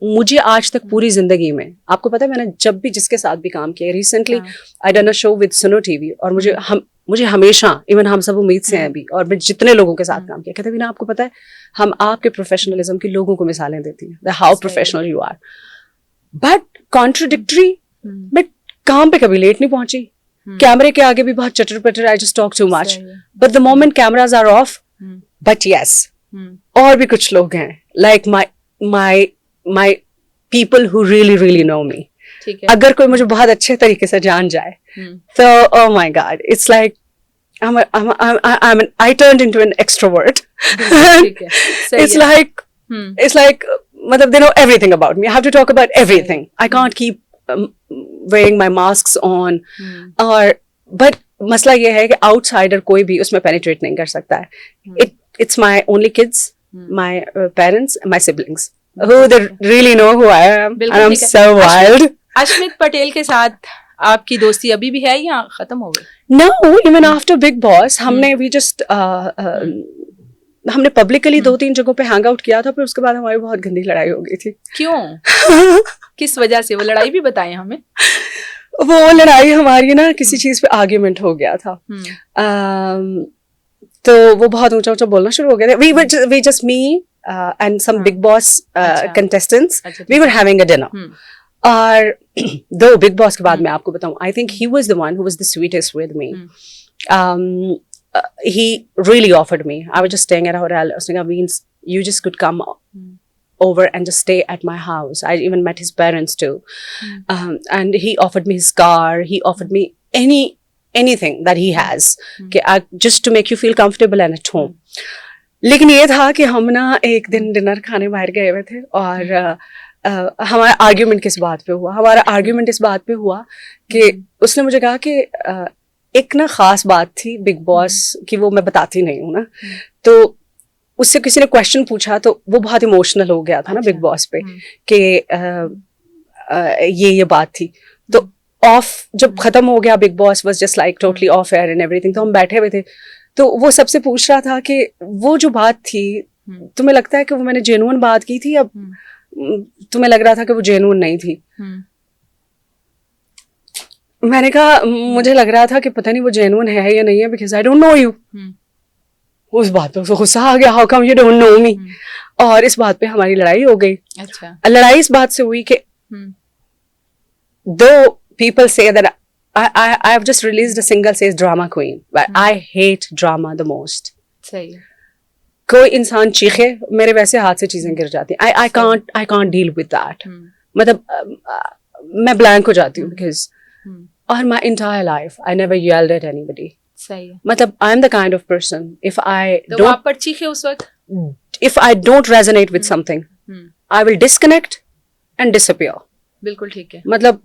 Speaker 1: मुझे आज तक पूरी जिंदगी में, आपको पता है मैंने जब भी जिसके साथ भी काम किया, recently I done a show with सुनो टीवी, और मुझे हमेशा, इवन हम सब उम्मीद से हैं भी, और मैं जितने लोगों के साथ काम किया, कहते भी ना आपको पता है हम आपके प्रोफेशनलिज्म की लोगों को मिसालें देती हैं, how professional you are. But contradictory, मैं काम पे कभी लेट नहीं पहुंची, कैमरे के आगे भी बहुत चटर पटर, I just talk too much, but the moment cameras are off, but yes, और भी कुछ लोग हैं like my people who really know me. अगर कोई मुझे बहुत अच्छे तरीके से जान जाए तो oh my god, it's like I turned into an extrovert. It's like मतलब they know everything about me. I have to talk about everything. I can't keep wearing my masks on. और but मसला ये है कि outsider कोई भी उसमें penetrate नहीं कर सकता है. It's my only kids, my parents, and my siblings who they really know who I am, and I'm so wild.
Speaker 2: Ashmit Patel के साथ आपकी दोस्ती अभी भी है या खत्म हो गई?
Speaker 1: No, even after Big Boss, हमने हमने पब्लिकली 2-3 जगहों पे हैंग आउट किया था, फिर उसके बाद हमारी बहुत गंदी लड़ाई हो गई थी.
Speaker 2: क्यों? किस वजह से? वो लड़ाई भी बताएं हमें.
Speaker 1: वो लड़ाई हमारी ना किसी चीज पे आर्ग्यूमेंट हो गया था, तो वो बहुत ऊंचा बोलना शुरू हो गया था. We just me and some Big Boss contestants, we were having a dinner. और दो बिग बॉस के बाद मैं आपको बताऊं, I think he was the one who was the sweetest with me. He really offered me. I was just staying at a hotel. उसने कहा, means you just could come over and just stay at my house. I even met his parents too. And he offered me his car. He offered me anything that he has, just to make you feel comfortable and at home. लेकिन ये था कि हम ना एक दिन dinner खाने बाहर गए हुए थे और हमारा आर्ग्यूमेंट किस बात पे हुआ. हमारा आर्ग्यूमेंट इस बात पे हुआ कि उसने मुझे कहा कि एक ना खास बात थी बिग बॉस की, वो मैं बताती नहीं हूँ ना. तो उससे किसी ने क्वेश्चन पूछा तो वो बहुत इमोशनल हो गया था ना बिग बॉस पे कि ये बात थी. तो ऑफ जब खत्म हो गया, big boss was just like totally off air and everything, तो हम बैठे हुए थे. तो वो सबसे पूछ रहा था कि वो जो बात थी, तुम्हें लगता है कि वो मैंने जेन्युइन बात की थी, अब तुम्हें लग रहा था कि वो जेन्युइन नहीं थी. मैंने कहा मुझे लग रहा था कि पता नहीं वो जेन्युइन है या नहीं है, because I don't know you. उस बात पे उसको गुस्सा आ गया, how come you don't know me. और इस बात पे हमारी लड़ाई हो गई. अच्छा. लड़ाई इस बात से हुई कि दो people say that I have just released a single says drama queen, but I hate drama the most. सही. कोई इंसान चीखे, मेरे वैसे हाथ से चीजें गिर जाती हैं. I can't deal with that. मतलब मैं ब्लैंक हो जाती हूँ because और my entire life I never yelled at anybody. सही है. मतलब I am the kind of person if I don't. तो आप पर चीखे उस वक्त? If I don't resonate with something, I will disconnect and disappear. बिल्कुल ठीक है. मतलब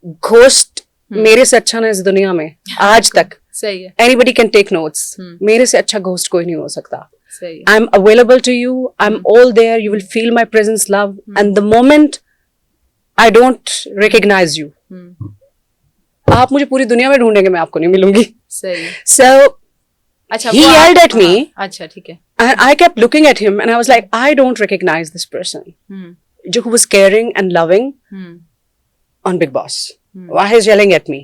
Speaker 1: घोस्ट मेरे से अच्छा ना इस दुनिया में आज तक. सही है. Anybody can take notes. मेरे से अच्छा घोस्ट कोई नहीं हो सकता. सही है. I'm available to you. I'm all there. You will feel my presence, love. And the moment I don't recognize you, आप मुझे पूरी दुनिया में ढूंढेंगे, मैं आपको नहीं मिलूंगी. सही. So he yelled at me. अच्छा ठीक है. And I kept looking at him and I was like, I don't recognize this person. Who was caring and loving on Big Boss. Why is yelling at me?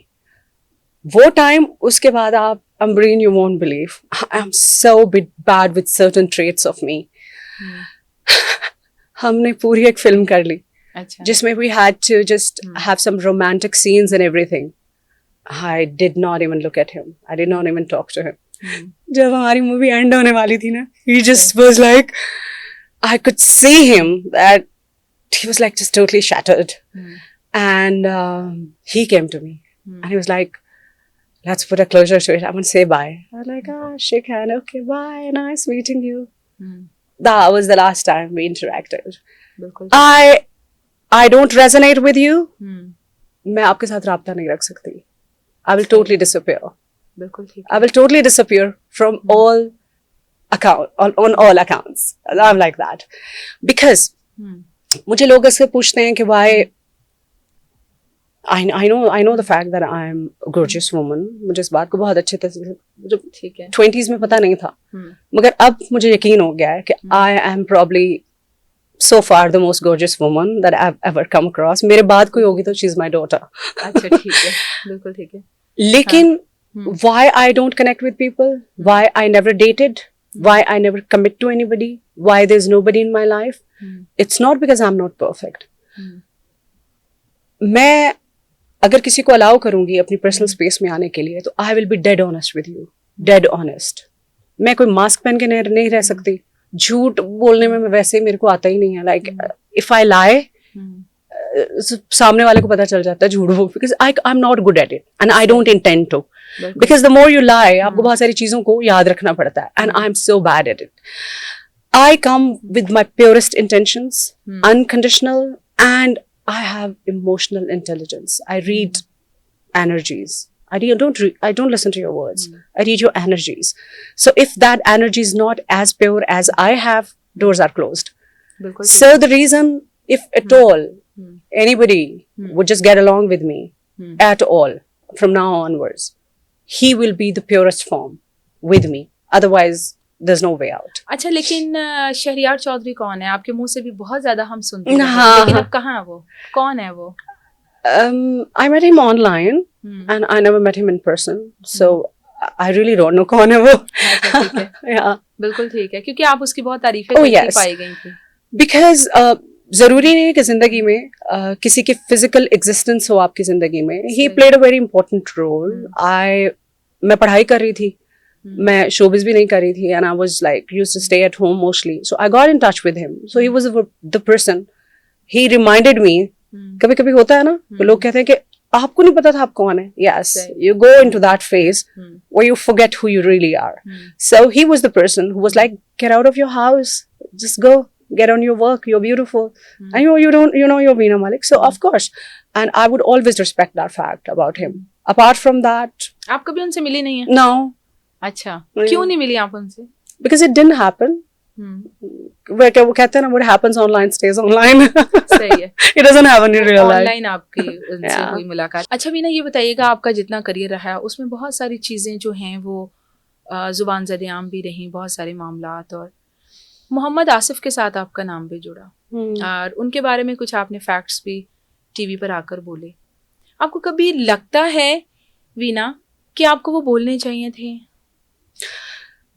Speaker 1: वो time उसके बाद आप Ambreen, you won't believe. I am so bad with certain traits of me. हमने पूरी एक film कर ली जिसमें we had to just have some romantic scenes and everything. I did not even look at him. I did not even talk to him. जब हमारी movie and होने वाली थी ना, he just was like, I could see him that he was like just totally shattered. And he came to me and he was like, let's put a closure to it. I'm going to say bye. I was like, shake hand. Okay, bye. Nice meeting you. That was the last time we interacted. I don't resonate with you. मैं आपके साथ राब्ता नहीं रख सकती. I will totally disappear. I will totally disappear from all on all accounts. I'm like that. Because मुझे लोग ऐसे पूछते हैं कि why I know the fact that I'm a gorgeous woman. मुझे इस बात को बहुत अच्छे तरह से ठीक है 20s में पता नहीं था, मगर अब मुझे यकीन हो गया है कि I am probably so far the most gorgeous woman that I've ever come across. मेरे बाद कोई होगी तो she's my daughter. अच्छा ठीक है, बिल्कुल ठीक है. लेकिन why I don't connect with people, why I never dated, why I never commit to anybody, why there's nobody in my life, it's not because I'm not perfect. मैं अगर किसी को अलाउ करूंगी अपनी पर्सनल स्पेस में आने के लिए तो I will be dead honest with you, dead honest. मैं कोई मास्क पहन के नहीं रह सकती. झूठ बोलने में वैसे ही मेरे को आता ही नहीं है. लाइक इफ आई लाई, सामने वाले को पता चल जाता है झूठ बोल, because I am not good at it and I don't intend to. Because the more you lie, आपको बहुत सारी चीजों को याद रखना पड़ता है and I am so bad at it. I come with my purest intentions, unconditional, and I have emotional intelligence. I read energies. I don't listen to your words. I read your energies. So if that energy is not as pure as I have, doors are closed. So the reason, if at all anybody would just get along with me at all from now onwards, he will be the purest form with me. Otherwise, there's no way out.
Speaker 2: अच्छा, लेकिन शहरियार चौधरी कौन है? आपके मुंह से भी बहुत ज्यादा हम सुनते हैं, लेकिन अब कहाँ है वो? कौन है वो?
Speaker 1: I met him online and I never met him in person, so I really don't know कौन है वो. yeah.
Speaker 2: बिल्कुल ठीक है, क्योंकि आप उसकी बहुत तारीफें करती पाई गई थी.
Speaker 1: Because जरूरी नहीं है कि जिंदगी में किसी की फिजिकल एग्जिस्टेंस हो आपकी जिंदगी में. He played a very important role. मैं पढ़ाई कर रही थी, मैं शोबिज भी नहीं कर रही थी, and I was like used to stay at home mostly. So I got in touch with him. So he was the person. He reminded me. कभी कभी होता है ना, तो लोग कहते हैं कि आपको नहीं पता था आप कौन है. Yes, you go into that phase where you forget who you really are. So he was the person who was like, get out of your house, just go, get on your work, you're beautiful. And you know you're Veena Malik. So of course, and I would always respect that fact about him. Apart from that,
Speaker 2: आप कभी उनसे मिली नहीं है?
Speaker 1: no,
Speaker 2: अच्छा, क्यों नहीं मिली आप उनसे?
Speaker 1: because it didn't happen. वो कहते हैं ना, what happens online stays online.
Speaker 2: सही है.
Speaker 1: It doesn't happen in real life.
Speaker 2: Online आपकी उनसे हुई मुलाकात. अच्छा वीना, ये बताइएगा, आपका जितना करियर रहा है उसमें बहुत सारी चीज़ें जो हैं वो जुबान ज़द-ए-आम भी रहीं, बहुत सारे मामलात, और मोहम्मद आसिफ के साथ आपका नाम भी जुड़ा, और उनके बारे में कुछ आपने फैक्ट्स भी टीवी पर आकर बोले. आपको कभी लगता है वीना कि आपको वो बोलने चाहिए थे?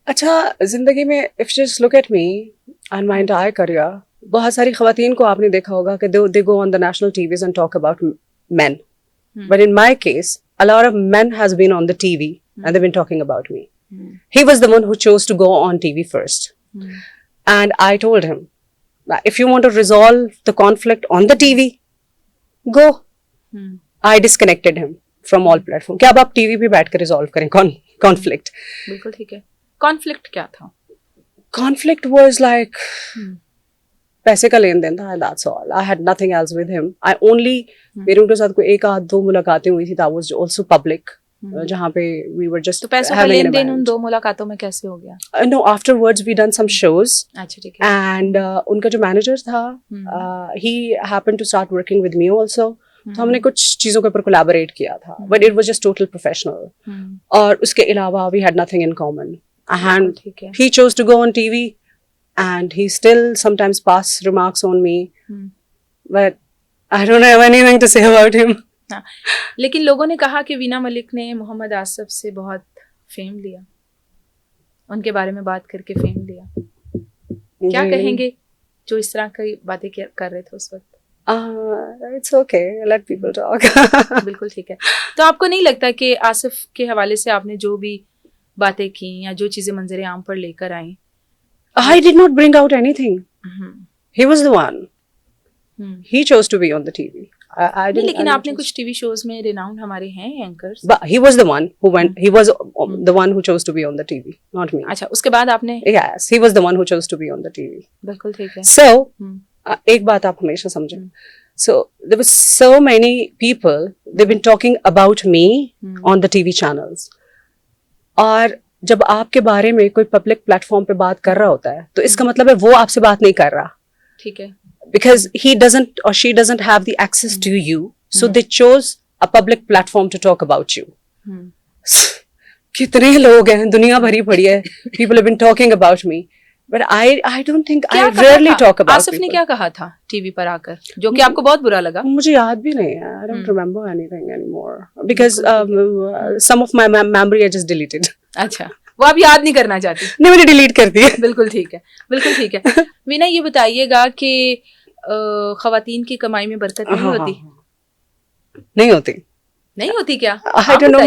Speaker 1: अच्छा, जिंदगी में if just look at me and my entire career, बहुत सारी खवातीन को आपने देखा होगा कि they go on the national TVs and talk about men. But in my case a lot of men has been on the TV and they've been talking about me. He was the one who chose to go on TV first. And I told him, if you want to resolve the conflict on the TV, go. I disconnected him from all platform. क्या अब आप TV पे बैठ कर resolve करें conflict?
Speaker 2: बिल्कुल ठीक है. कॉन्फ्लिक्ट क्या था?
Speaker 1: Conflict was like पैसे का लेन देन था. That's all. I had nothing else with him. I only मेरे उनके साथ कोई एक आध दो मुलाकातें हुई थी. That was also public. जहाँ पे we were just
Speaker 2: तो पैसों का लेन देन उन दो मुलाकातों में कैसे हो गया?
Speaker 1: No, afterwards we done some shows.
Speaker 2: अच्छा ठीक है.
Speaker 1: And उनका जो मैनेजर था, he happened to start working with me also. तो हमने कुछ चीजों के ऊपर कोलैबोरेट किया था. But it was just total professional. और उसके अलावा we had nothing in common. And he chose to go on TV. And he still sometimes pass remarks on me, but I don't have anything to say about him.
Speaker 2: हाँ. लेकिन लोगों ने कहा कि वीना मलिक ने मोहम्मद आसिफ से बहुत फेम लिया, उनके बारे में बात करके फेम लिया. क्या कहेंगे जो इस तरह की बातें कर रहे थे उस वक्त?
Speaker 1: It's okay, let people talk.
Speaker 2: बिल्कुल ठीक है. तो आपको नहीं लगता कि आसिफ के हवाले से आपने जो भी बातें की या जो चीजें मंजर आम पर लेकर आई,
Speaker 1: I did not bring out anything. He was the one. He chose to be on the TV. I didn't.
Speaker 2: लेकिन आपने कुछ टीवी शोज में रिनाउंड हमारे हैं anchors.
Speaker 1: But he was the one who went. He was the one who chose to be on the TV, not me.
Speaker 2: अच्छा, उसके बाद आपने?
Speaker 1: Yes, he was the one who chose to be on the TV.
Speaker 2: बिल्कुल ठीक है.
Speaker 1: So एक बात आप हमेशा समझें. So there were so many people. They've been talking about me on the TV channels. और जब आपके बारे में कोई पब्लिक प्लेटफॉर्म पे बात कर रहा होता है, तो इसका मतलब है वो आपसे बात नहीं कर रहा.
Speaker 2: ठीक है.
Speaker 1: Because he doesn't or she doesn't have the access to you, so they chose a public platform to talk about you. कितने लोग हैं, दुनिया भरी पड़ी है. People have been talking about me, but I don't think I rarely talk about.
Speaker 2: Asif ने क्या कहा था टीवी पर आकर जो कि आपको बहुत बुरा लगा?
Speaker 1: मुझे याद भी नहीं है. I don't remember anything anymore because some of my memory I just deleted.
Speaker 2: अच्छा, वो आप याद नहीं करना चाहती?
Speaker 1: नहीं, मैंने डिलीट कर दिया.
Speaker 2: बिल्कुल ठीक है, बिल्कुल ठीक है. वीना, ये बताइएगा कि खवातीन की कमाई में बरकत नहीं होती? नहीं होती क्या?
Speaker 1: I don't know.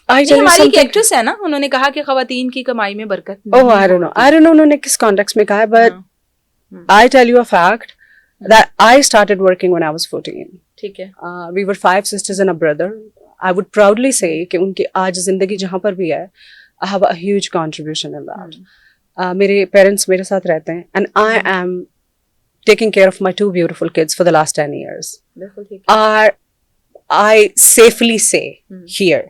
Speaker 2: हमारी एक एक्ट्रेस है ना, उन्होंने कहा कि खवातीन की कमाई में बरकत नहीं
Speaker 1: होती. I don't know उन्होंने किस कॉन्टेक्स्ट में कहा है, but I tell you a fact that I started working when I was 14.
Speaker 2: ठीक है.
Speaker 1: We were 5 sisters and a brother. I would proudly say कि उनकी आज जिंदगी जहाँ पर भी है, I have a huge contribution in that. मेरे पेरेंट्स मेरे साथ रहते हैं, and I am taking care of my 2 beautiful kids for the last 10 years.
Speaker 2: बिल्कुल ठीक है.
Speaker 1: I safely say here,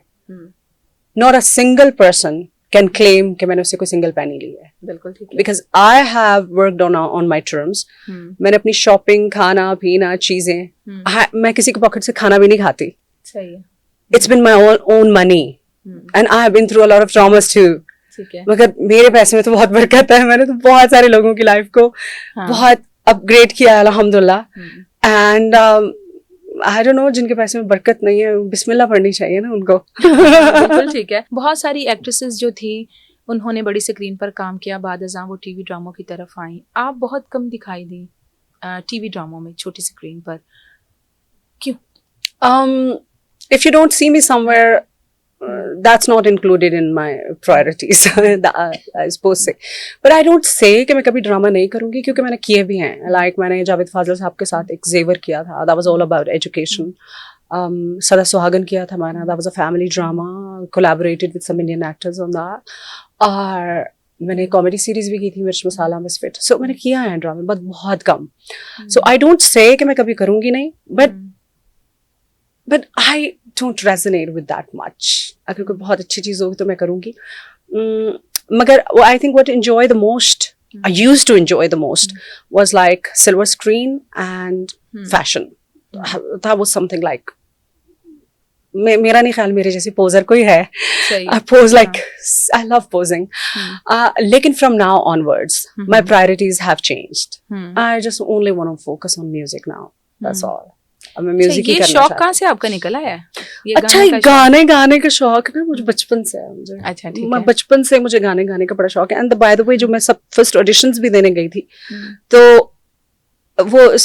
Speaker 1: not a single person can claim कि मैंने उससे कोई single penny ली है.
Speaker 2: बिल्कुल ठीक है.
Speaker 1: Because I have worked on my terms. मैंने अपनी शॉपिंग, खाना पीना, चीजें, मैं किसी के पॉकेट से खाना भी नहीं खाती.
Speaker 2: सही है.
Speaker 1: It's been my own money, and I have been through a lot of traumas too.
Speaker 2: ठीक है.
Speaker 1: मगर मेरे पैसे में तो बहुत बरकत है. मैंने तो बहुत सारे लोगों की लाइफ को बहुत अपग्रेड किया है, अल्हम्दुलिल्लाह. And I don't know, जिनके पैसे में बरकत नहीं है, बिस्मिल्लाह पढ़नी चाहिए ना उनको.
Speaker 2: बिल्कुल ठीक है. बहुत सारी एक्ट्रेसेस जो थी उन्होंने बड़ी स्क्रीन पर काम किया, बाद अज़ां वो टीवी ड्रामों की तरफ आई। आप बहुत कम दिखाई दी टीवी ड्रामों में, छोटी स्क्रीन पर, क्यों?
Speaker 1: If you don't see me somewhere, that's not included in my priorities, I suppose say. But I don't say कि मैं कभी ड्रामा नहीं करूँगी, क्योंकि मैंने किए भी हैं. Like मैंने जावेद फाजल साहब के साथ एक जेवर किया था, that was all about education. सदा सुहागन किया था मैंने, that was a family drama, collaborated with some Indian actors on that. और मैंने कॉमेडी सीरीज भी की थी, मिर्च मसाला मिसफिट. So मैंने किया है ड्रामा, बट बहुत कम. So I don't say कि मैं कभी करूँगी नहीं, but I don't resonate with that much. अगर कोई बहुत अच्छी चीज़ होगी तो मैं करूँगी. मगर I think what enjoy the most, I used to enjoy the most, was like silver screen and fashion. That was something like, मेरा नहीं ख्याल मेरे जैसी पोजर कोई है. I pose like, I love posing. लेकिन from now onwards, my priorities have changed. I just only want to focus on music now. That's all. अब मैं म्यूजिक ही करना
Speaker 2: चाहती हूँ. ये शौक कहाँ से आपका निकला है?
Speaker 1: अच्छा, गाने का शौक ना मुझे बचपन से है. मुझे अच्छा, ठीक है. बचपन से मुझे गाने का बड़ा शौक है. एंड बाय द वे, जो मैं सब फर्स्ट ऑडिशंस भी देने गई थी, तो वो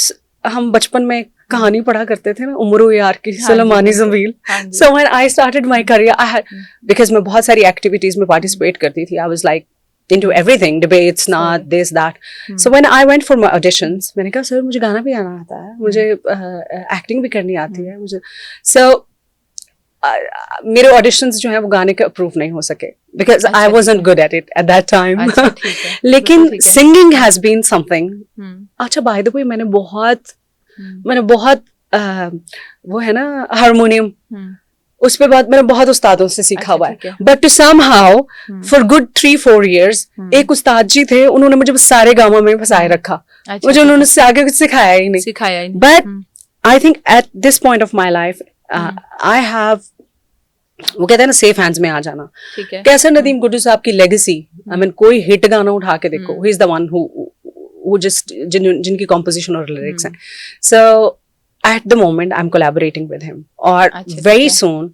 Speaker 1: हम बचपन में कहानी पढ़ा करते थे ना, उमरो यार की, सलमानी ज़मील. So when I started my career, I had, because मैं बहुत सारी एक्टिविटीज में पार्टिसिपेट करती थी. I was like into everything, debates, not this, that. So when I went for my auditions, मैंने कहा सर मुझे गाना भी आना आता है, मुझे एक्टिंग भी करनी आती है मुझे. So मेरे auditions जो है वो गाने के अप्रूव नहीं हो सके, because I wasn't good at it at that time. लेकिन singing has been something. अच्छा, by the way, मैंने बहुत वो है ना हारमोनियम, उस पे बाद मैंने बहुत उस्तादों से सीखा हुआ है. But to somehow for good 3-4 years एक उस्ताद जी थे, उन्होंने मुझे बस सारे गामों में फंसाए रखा. मुझे उन्होंने आगे कुछ सिखाया ही नहीं. But I think at this point of my life I have, वो कहते हैं ना, सेफ हैंड्स में आ जाना. कैसर नदीम गुड्डू साहब की लेगेसी, आई मीन कोई हिट गाना उठा के देखो, he is the one who just जिनकी कॉम्पोजिशन और लिरिक्स हैं. सो at the moment I'm collaborating with him, or very soon,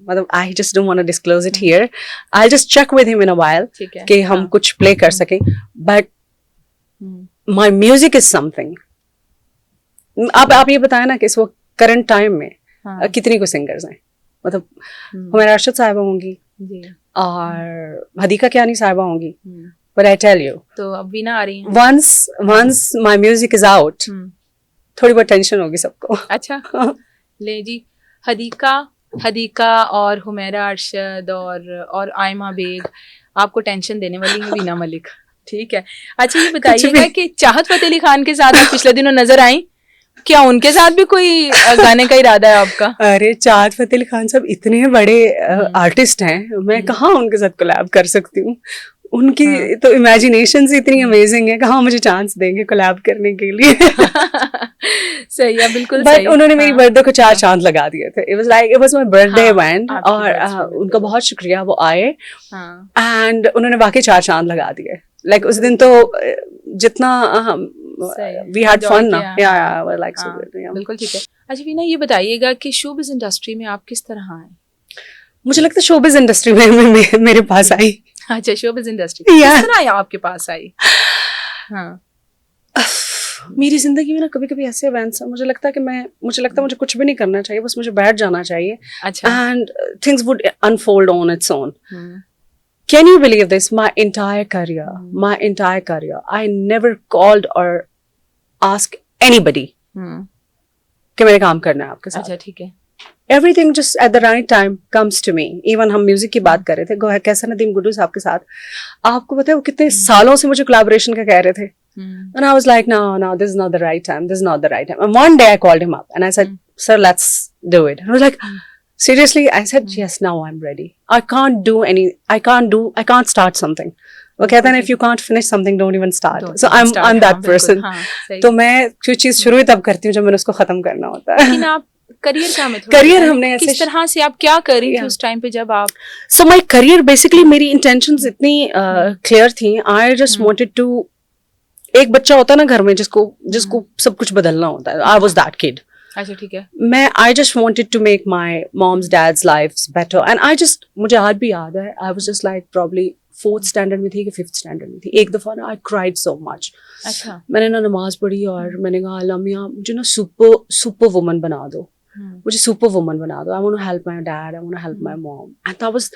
Speaker 1: मतलब I just don't want to disclose it here. I'll just check with him in a while कि हम कुछ play कर सकें. But my music is something. आप ये बताएं ना कि इस वक्त करंट टाइम में कितनी को सिंगर्स हैं. मतलब हमारे अरशद साहिबा होंगी और हदीका कियानी साहिबा होंगी, but I tell you,
Speaker 2: तो अब भी ना आ रही हैं.
Speaker 1: Once my music is out, थोड़ी बहुत टेंशन होगी सबको.
Speaker 2: अच्छा. ले जी, हदीका और हुमैरा अरशद और आयमा बेग आपको टेंशन देने वाली है, वीना मलिक. ठीक है. अच्छा, ये बताइएगा कि चाहत फतेह अली खान के साथ आप पिछले दिनों नजर आई, क्या उनके साथ भी कोई गाने का इरादा है आपका?
Speaker 1: अरे, चाहत फतेह अली खान साहब इतने बड़े आर्टिस्ट हैं, मैं कहाँ उनके साथ कोलैब कर सकती हूँ. उनकी तो इमेजिनेशन से इतनी अमेजिंग है, कहाँ मुझे चांस देंगे कोलैब करने के लिए.
Speaker 2: सही है, बिल्कुल.
Speaker 1: बट उन्होंने मेरी बर्थडे को 4 चांद लगा दिए थे. It was my birthday event, और उनका बहुत शुक्रिया, वो आए एंड उन्होंने बाकी 4 चांद लगा दिए. लाइक उस दिन तो जितना वी हैड फन ना, लाइक सो गुड.
Speaker 2: बिल्कुल ठीक है. अच्छा वीना, ये बताइएगा कि शोबिज इंडस्ट्री में आप किस तरह आए?
Speaker 1: मुझे लगता है शोबिज इंडस्ट्री में मेरे पास आई.
Speaker 2: अच्छा, शोबिज इंडस्ट्री किस तरह आया आपके पास आई? हाँ,
Speaker 1: मेरी जिंदगी में ना कभी कभी ऐसे इवेंट्स, मुझे लगता है मुझे कुछ भी नहीं करना चाहिए, बस मुझे बैठ जाना चाहिए. अच्छा. And things would unfold on its own. Can you believe this? My entire career, I never called or asked anybody कि मेरे काम करना है आपके साथ.
Speaker 2: अच्छा, ठीक है.
Speaker 1: Everything just at the right time comes to me. Even हम म्यूजिक की बात कर रहे थे, कैसर नदीम गुड्डू साहब के साथ. आपको पता है वो कितने सालों से मुझे कोलैबोरेशन का कह रहे थे. And I was like, no, this is not the right time. And one day I called him up and I said, sir, let's do it. And I was like, seriously? I said, yes, now I'm ready. I can't start something. वो कहते हैं ना, if you can't finish something, don't even start. So I'm that person. तो मैं कोई चीज शुरू ही तब करती हूँ जब मैंने उसको खत्म करना होता है.
Speaker 2: लेकिन आप करियर क्या में
Speaker 1: करियर हमने
Speaker 2: किस तरह से आप क्या कर रही थी उस टाइम पे जब आप?
Speaker 1: So my career, basically मेरी intentions इतनी clear थी. I just wanted to, एक बच्चा होता है ना घर में जिसको सब कुछ बदलना होता है. I was that kid.
Speaker 2: अच्छा, ठीक है.
Speaker 1: I just wanted to make my mom's dad's lives better, and मुझे आज भी याद है, I was just like probably 4th standard में थी कि 5th स्टैंडर्ड में थी, एक दफ़ा ना आई क्राइड सो मच।
Speaker 2: अच्छा।
Speaker 1: मैंने ना नमाज पढ़ी और मैंने कहा अल्लाह मियां मुझे ना सुपर वुमन बना दो, मुझे सुपर वुमन बना दो, I want to help my dad, I want to help my mom. And that was,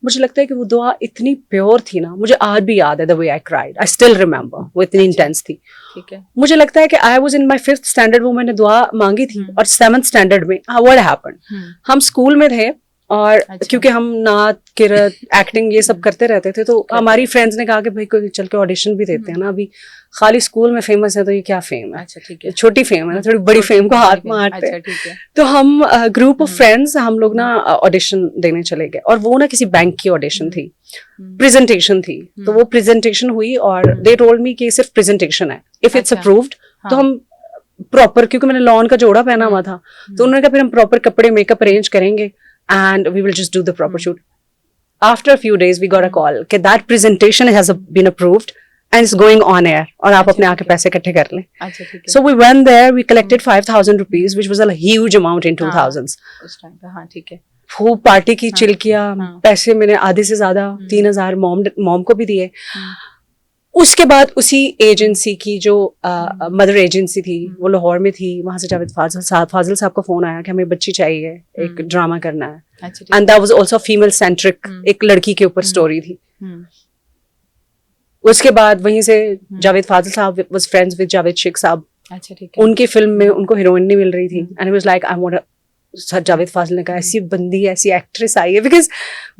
Speaker 1: मुझे लगता है कि वो दुआ इतनी प्योर थी ना, मुझे आज भी याद है the way I cried, I still remember, वो इतनी इंटेंस थी।
Speaker 2: ठीक है।
Speaker 1: मुझे लगता है कि I was in my 5th standard, वो मैंने दुआ मांगी थी, और 7th स्टैंडर्ड में व्हाट हैपेंड, हम स्कूल में थे और क्योंकि हम नात किरत एक्टिंग ये सब करते रहते थे, तो हमारी फ्रेंड्स ने कहा कि भाई कोई चल के ऑडिशन भी देते हैं ना, अभी खाली स्कूल में फेमस है तो ये क्या फेम है।
Speaker 2: अच्छा ठीक है।
Speaker 1: छोटी फेम है ना, थोड़ी बड़ी फेम को हाथ मारते हैं।
Speaker 2: ठीक है।
Speaker 1: तो हम ग्रुप ऑफ फ्रेंड्स हम लोग ना ऑडिशन देने चले गए, और वो ना किसी बैंक की ऑडिशन थी, प्रेजेंटेशन थी। तो वो प्रेजेंटेशन हुई और दे टोल्ड मी कि सिर्फ प्रेजेंटेशन है, इफ इट्स अप्रूव्ड तो हम प्रॉपर, क्योंकि मैंने लॉन का जोड़ा पहना हुआ था, तो उन्होंने कहा फिर हम प्रॉपर कपड़े मेकअप अरेंज करेंगे and we will just do the proper shoot. After a few days we got a call कि that presentation has been approved and it's going on air, और आप अपने आके पैसे इकट्ठे कर लें।
Speaker 2: अच्छा ठीक है।
Speaker 1: So we went there, we collected 5,000 rupees, which was a huge amount in 2000s।
Speaker 2: उस टाइम पे हाँ ठीक है।
Speaker 1: खूब पार्टी की, चिल किया, पैसे मैंने आधे से ज्यादा 3,000 मॉम को भी दिए। उसके बाद उसी एजेंसी की जो मदर एजेंसी थी वो लाहौर में थी, वहां से जावेद फाजिल साहब का फोन आया कि हमें बच्ची चाहिए, एक ड्रामा करना है, and that was also female centric, एक लड़की के ऊपर स्टोरी थी। उसके बाद वहीं से जावेद फाजिल साहब was friends with Javed Sheikh साहब। अच्छा ठीक है। उनकी फिल्म में उनको हीरोइन नहीं मिल रही थी, and he was like I want, Javed Fazil ने कहा ऐसी बंदी ऐसी एक्ट्रेस आई है, बिकॉज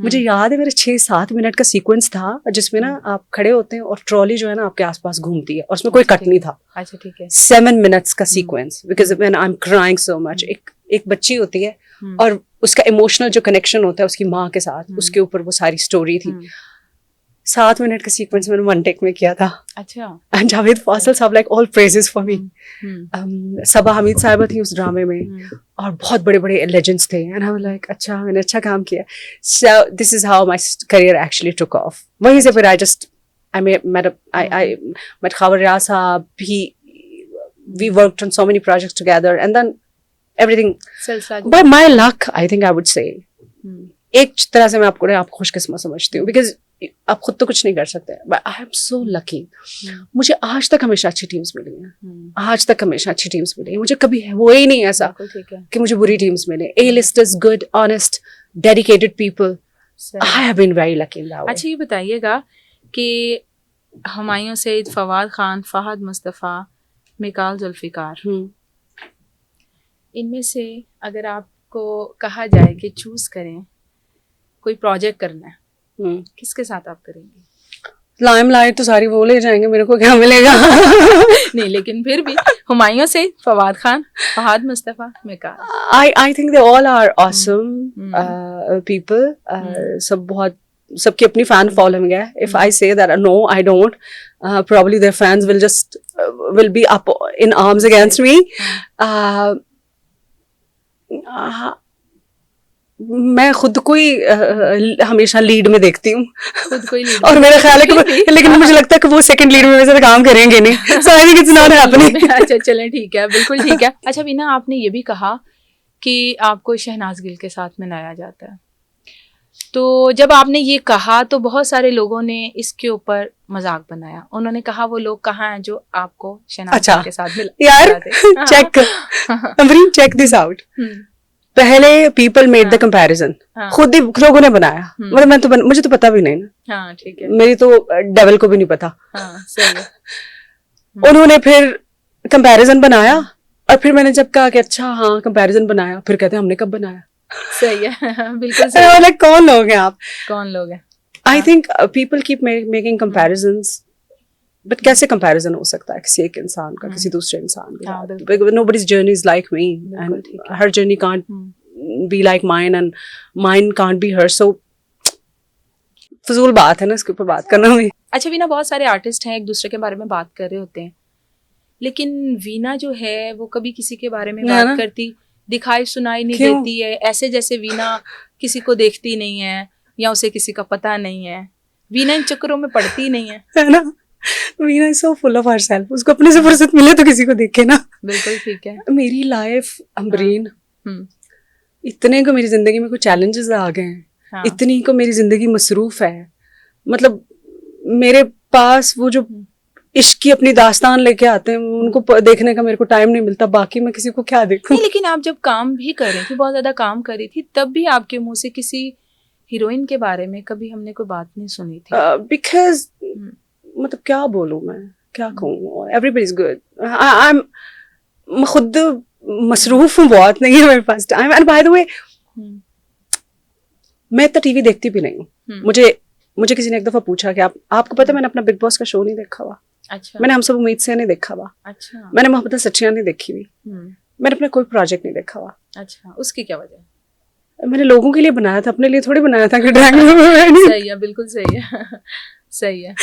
Speaker 1: मुझे याद है मेरे 6-7 मिनट का सीक्वेंस था जिसमें ना आप खड़े होते हैं और ट्रॉली जो है ना आपके आसपास घूमती है, और उसमें कोई कट नहीं था।
Speaker 2: अच्छा ठीक है।
Speaker 1: 7 मिनट्स का sequence, because when I am crying so much, एक बच्ची होती है और उसका इमोशनल जो कनेक्शन होता है उसकी माँ के साथ, उसके ऊपर वो सारी स्टोरी थी। 7 मिनट का सीक्वेंस मैंने 1 टेक में किया था। अच्छा। एंड जावेद फाजिल साहब like all praises for me. Saba Hameed साहिबा थी उस ड्रामे में, और बहुत बड़े बड़े लेजेंड्स थे, एंड आई वाज लाइक अच्छा मैंने अच्छा काम किया। So this is how my career actually took off. वहीं से फिर आई मेट खबर रियाज साहब भी, we worked on so many projects together, and then everything by my luck, I think I would say. एक तरह से मैं आपको खुशकिस्मत समझती हूँ, बिकॉज आप खुद तो कुछ नहीं कर सकते, but I am so lucky. मुझे आज तक हमेशा अच्छी टीम्स मिली हैं, आज तक हमेशा अच्छी टीम्स मिली हैं, मुझे कभी हुआ ही नहीं ऐसा कि मुझे बुरी टीम्स मिले। A-listers, good, honest, dedicated people. I have been very lucky in that way.
Speaker 2: अच्छा ये बताइएगा कि हुमायूं सईद, फवाद खान, फहद मुस्तफ़ा, मिकाल जुल्फ़िकार, इनमें से अगर आपको कहा जाए कि चूज करें कोई प्रोजेक्ट करना है, किसके साथ आप करेंगे?
Speaker 1: लाइमलाइट तो सारी वो ले जाएंगे, मेरे को क्या मिलेगा?
Speaker 2: नहीं, लेकिन फिर भी हुमायूं से Fawad Khan, Fahad Mustafa, Mikaal,
Speaker 1: I think they all are awesome people. सब बहुत, सबकी अपनी फैन फॉलोइंग है. If I say that no, I don't, probably their fans will just will be up in arms against me. मैं खुद को ही हमेशा लीड में देखती हूँ और मेरा ख्याल है कि लेकिन मुझे लगता है कि वो सेकंड लीड में वैसे तो काम करेंगे नहीं. So I think it's not happening.
Speaker 2: अच्छा चलें, ठीक है, बिल्कुल ठीक है. अच्छा वीना, आपने ये भी कहा कि आपको शहनाज गिल के साथ मिलाया जाता है, तो जब आपने ये कहा तो बहुत सारे लोगों ने इसके ऊपर मजाक बनाया. उन्होंने कहा वो लोग कहाँ हैं जो आपको शहनाज गिल के साथ
Speaker 1: मिला. Check this out. पहले पीपल मेड द कंपैरिजन, खुद ही लोगों ने बनाया. मतलब मैं तो मुझे तो पता भी नहीं ना.
Speaker 2: हाँ, ठीक है.
Speaker 1: मेरी तो डेविल को भी नहीं पता.
Speaker 2: हाँ, सही है.
Speaker 1: उन्होंने फिर कंपैरिजन बनाया और फिर मैंने जब कहा कि अच्छा हाँ कंपैरिजन बनाया, फिर कहते हैं हमने कब बनाया.
Speaker 2: सही है, बिल्कुल सही.
Speaker 1: लाइक कौन लोग हैं आप?
Speaker 2: कौन लोग हैं?
Speaker 1: I think people keep making comparisons, but कैसे कंपैरिजन हो सकता है किसी एक इंसान का किसी दूसरे इंसान के साथ? Nobody's journey is like me and her journey can't be like mine and mine can't be her. So फजूल बात है ना इसके ऊपर बात करना भी.
Speaker 2: अच्छा वीना, बहुत सारे आर्टिस्ट हैं एक दूसरे के बारे में बात कर रहे होते हैं, लेकिन वीना जो है वो कभी किसी के बारे में बात करती दिखाई सुनाई नहीं देती है. ऐसे जैसे वीना किसी को देखती नहीं है या उसे किसी का पता नहीं है. वीना इन चक्करों में पड़ती नहीं है
Speaker 1: ना. Veena is so full of herself. उसको अपने से फुर्सत मिले तो किसी को देखे ना.
Speaker 2: बिल्कुल ठीक है.
Speaker 1: मेरी लाइफ अम्बरीन, इतने को मेरी जिंदगी में कुछ चैलेंजेस आ गए हैं, इतनी को मेरी जिंदगी मसरूफ है. मतलब मेरे पास वो जो इश्क की अपनी दास्तान लेके आते हैं, उनको देखने का मेरे को टाइम नहीं मिलता, बाकी मैं किसी को क्या देखूं।
Speaker 2: नहीं, लेकिन आप जब काम भी कर रही थी, बहुत ज्यादा काम कर रही थी, तब भी आपके मुंह से किसी हीरोइन के बारे में कभी हमने कोई बात नहीं सुनी थी।
Speaker 1: बिकॉज मतलब क्या बोलूं मैं, क्या कहूँ, everybody is good. I am खुद मसरूफ हूँ बहुत, नहीं है मेरे पास time. And by the way मैं इतना टीवी देखती भी नहीं हूँ। मुझे किसी ने एक दफा पूछा कि आपको पता है मैंने अपना बिग बॉस का शो नहीं देखा हुआ।
Speaker 2: अच्छा।
Speaker 1: मैंने हम सब उम्मीद से नहीं देखा हुआ।
Speaker 2: अच्छा।
Speaker 1: मैंने मोहब्बतें सच्चियां नहीं देखी हुई। मैंने अपना कोई प्रोजेक्ट नहीं देखा हुआ।
Speaker 2: अच्छा, उसकी क्या वजह?
Speaker 1: मैंने लोगों के लिए बनाया था, अपने लिए थोड़ी बनाया था कि ड्राइंग में।
Speaker 2: सही है, बिल्कुल सही है। सही है।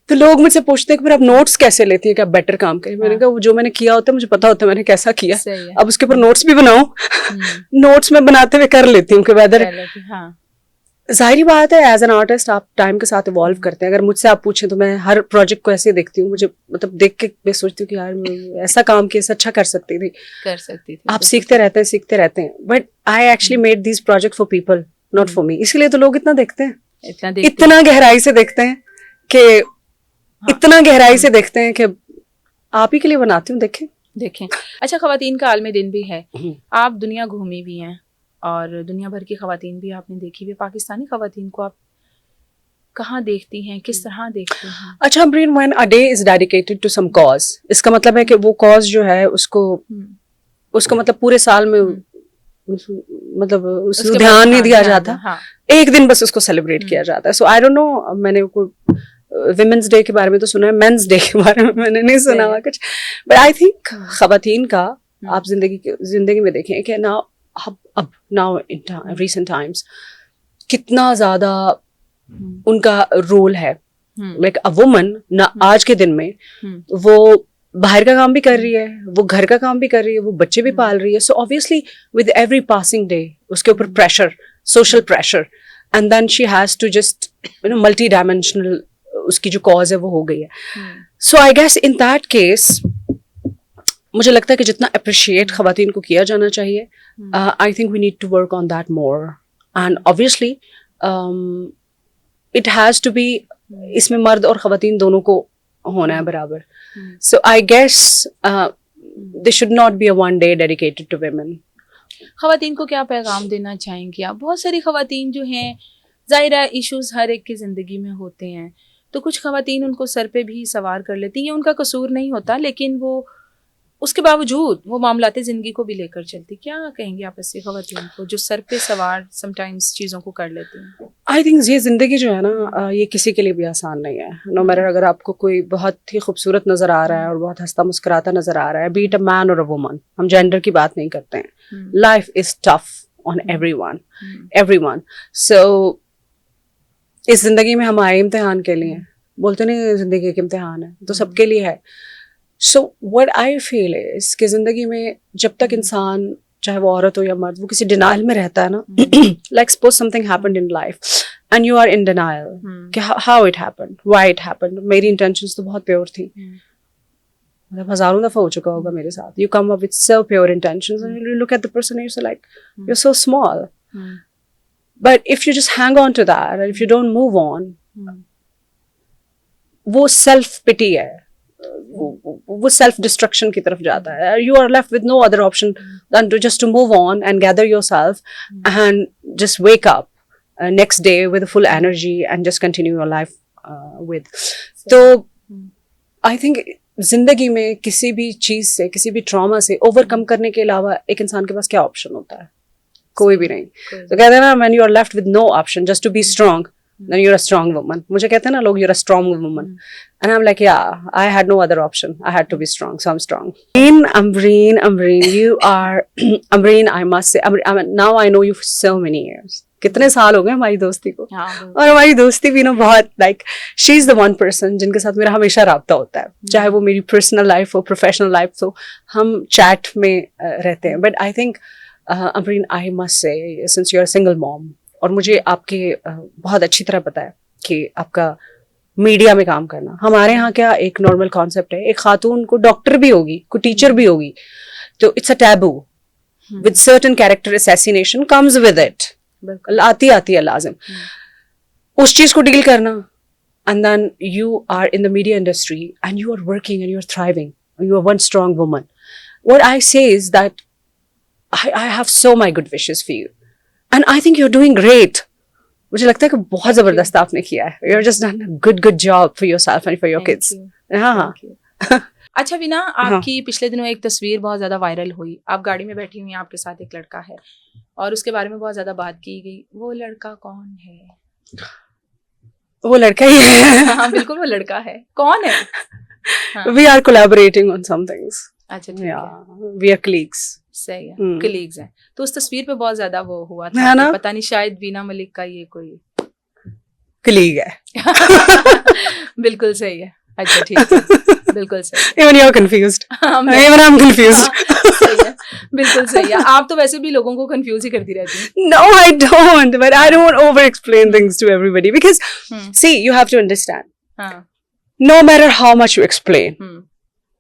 Speaker 1: तो लोग मुझसे पूछते हैं कि फिर आप नोट्स कैसे लेती है कि आप बेटर काम करें। मैंने कहा जो मैंने किया होता है मुझे पता होता है मैंने कैसा किया, अब उसके ऊपर नोट्स भी बनाऊं। नोट्स में बनाते हुए कर लेती हूँ कि वेदर, जाहिर बात है एज एन आर्टिस्ट आप टाइम के साथ इवॉल्व करते हैं। अगर मुझसे आप पूछें तो मैं हर प्रोजेक्ट को ऐसे देखती हूँ, मुझे मतलब देख के मैं सोचती हूँ कि यार मैं ऐसा काम किया, ऐसा अच्छा कर सकती थी। आप सीखते रहते हैं। But I actually made this project for people, not for me. इसलिए तो लोग इतना देखते हैं, इतना गहराई से देखते हैं कि इतना गहराई से देखते हैं कि आप ही के लिए बनाती हूँ। देखें।
Speaker 2: अच्छा, खवातीन का आलमी दिन भी है, आप दुनिया घूमी भी हैं और दुनिया भर की खवातीन भी आपने देखी हुई। पाकिस्तानी खवातीन को आप कहाँ देखती हैं, किस तरह देखती हैं?
Speaker 1: अच्छा Amreen, when a day is dedicated to some cause, इसका मतलब है कि वो कॉज जो है उसको मतलब पूरे साल में मतलब उसको ध्यान नहीं दिया जाता। एक दिन बस उसको सेलिब्रेट किया जाता है। सो आई डोंट नो, मैंने विमेंस डे के बारे में तो सुना है, मेंस डे के बारे में मैंने नहीं सुना हुआ कुछ। बट आई थिंक खवातीन का आप जिंदगी में देखें कि नाउ इन रीसेंट टाइम्स कितना ज्यादा उनका रोल है। लाइक अ वुमन ना आज के दिन में वो बाहर का काम भी कर रही है, वो घर का काम भी कर रही है, वो बच्चे भी पाल रही है। So obviously with every passing day उसके ऊपर pressure, social pressure, and then she has to just multi dimensional, उसकी जो कॉज है वो हो गई है। So I guess in that case मुझे लगता है कि जितना अप्रिशिएट खवातीन को किया जाना चाहिए, I think we need to work on that more. And obviously it has to be, इसमें मर्द और खवातीन दोनों को होना है बराबर। So I guess they should not be a one day dedicated to women.
Speaker 2: खवातीन को क्या पैगाम देना चाहेंगी आप? बहुत सारी खवातीन जो हैं, जाहिर है इश्यूज हर एक की जिंदगी में होते हैं, तो कुछ खवातीन उनको सर पे भी सवार कर लेती हैं, उनका कसूर नहीं होता, लेकिन वो उसके बावजूद वो मामलाते जिंदगी को भी लेकर चलती। क्या कहेंगे आप ऐसी खवातीन को जो सर पे सवार समटाइम्स चीजों को कर लेती हैं?
Speaker 1: आई थिंक ये जिंदगी जो है ना, ये किसी के लिए भी आसान नहीं है। नो मैटर, अगर आपको कोई बहुत ही खूबसूरत नजर आ रहा है और बहुत हंसता मुस्कुराता नजर आ रहा है, बी इट अ मैन और अ वुमन, हम जेंडर की बात नहीं करते हैं। Life is tough on everyone. So इस जिंदगी में हम आए इम्तिहान के लिए, बोलते नहीं जिंदगी एक इम्तिहान है, तो सबके लिए है। So what I feel is कि जिंदगी में जब तक इंसान, चाहे वो औरत हो या मर्द, वो किसी डिनाइल में रहता है ना, like suppose something happened in life and you are in denial कि how it happened, why it happened. मेरी इंटेंशंस तो बहुत प्योर थी, मतलब हजारों दफा हो चुका होगा मेरे साथ। You come up with so pure intentions and you look at the person you say like you are so small, but if you just hang on to that, if you don't move on, वो self pity है, वो self destruction की तरफ जाता है। You are left with no other option than to just to move on and gather yourself and just wake up next day with full energy and just continue your life with. तो I think जिंदगी में किसी भी चीज से, किसी भी trauma से ओवरकम करने के अलावा एक इंसान के पास क्या ऑप्शन होता है? कोई भी नहीं। तो कहते हैं ना, when you are left with no option just to be strong, then you're a strong woman. मुझे कहते हैं ना लोग, you're a strong woman. And I'm like, yeah, I had no other option. I had to be strong, so I'm strong. Amreen, you are, Amreen, I must say, now I know you for so many years. कितने साल हो गए हमारी दोस्ती को, और हमारी दोस्ती भी ना बहुत like, she's the one person जिनके साथ मेरा हमेशा राब्ता होता है, चाहे वो मेरी पर्सनल लाइफ हो, प्रोफेशनल लाइफ हो, हम चैट में रहते हैं। But I think Amreen, I must say, since you're a single mom, और मुझे आपके बहुत अच्छी तरह पता है कि आपका मीडिया में काम करना, हमारे यहाँ क्या एक नॉर्मल कॉन्सेप्ट है, एक खातून को डॉक्टर भी होगी, को टीचर भी होगी, तो it's a taboo with certain character assassination comes with it, आती है लाजिम। उस चीज को डील करना and then you are in the media industry and you are working and you are thriving, and you are one strong woman. What I say is that I have so my good wishes for you, and I think you're doing great. मुझे लगता है कि बहुत जबरदस्त आपने किया है. You're just done a good job for yourself and for your kids. हाँ.
Speaker 2: अच्छा वीना, आपकी पिछले दिनों एक तस्वीर बहुत ज्यादा वायरल हुई. आप गाड़ी में बैठी हुई हैं, आपके साथ एक लड़का है और उसके बारे में बहुत ज्यादा बात की गई. वो लड़का कौन है?
Speaker 1: वो लड़का ही है.
Speaker 2: हाँ बिल्कुल, वो लड़का है. कौन है?
Speaker 1: We are collaborating on some things.
Speaker 2: अच्छा ठीक है.
Speaker 1: We are colleagues.
Speaker 2: सही है, कलीग्स हैं. तो उस तस्वीर पे बहुत ज्यादा वो हुआ था कि पता नहीं शायद वीना मलिक का ये कोई
Speaker 1: कलीग है.
Speaker 2: बिल्कुल सही है. अच्छा ठीक है, बिल्कुल सही.
Speaker 1: Even you're confused. Even I'm confused.
Speaker 2: सही है, बिल्कुल सही है. आप तो वैसे भी लोगों को कंफ्यूज ही करती रहती हैं.
Speaker 1: No, I don't. But I don't over-explain things to everybody because, see, you have to understand. No matter how much you explain,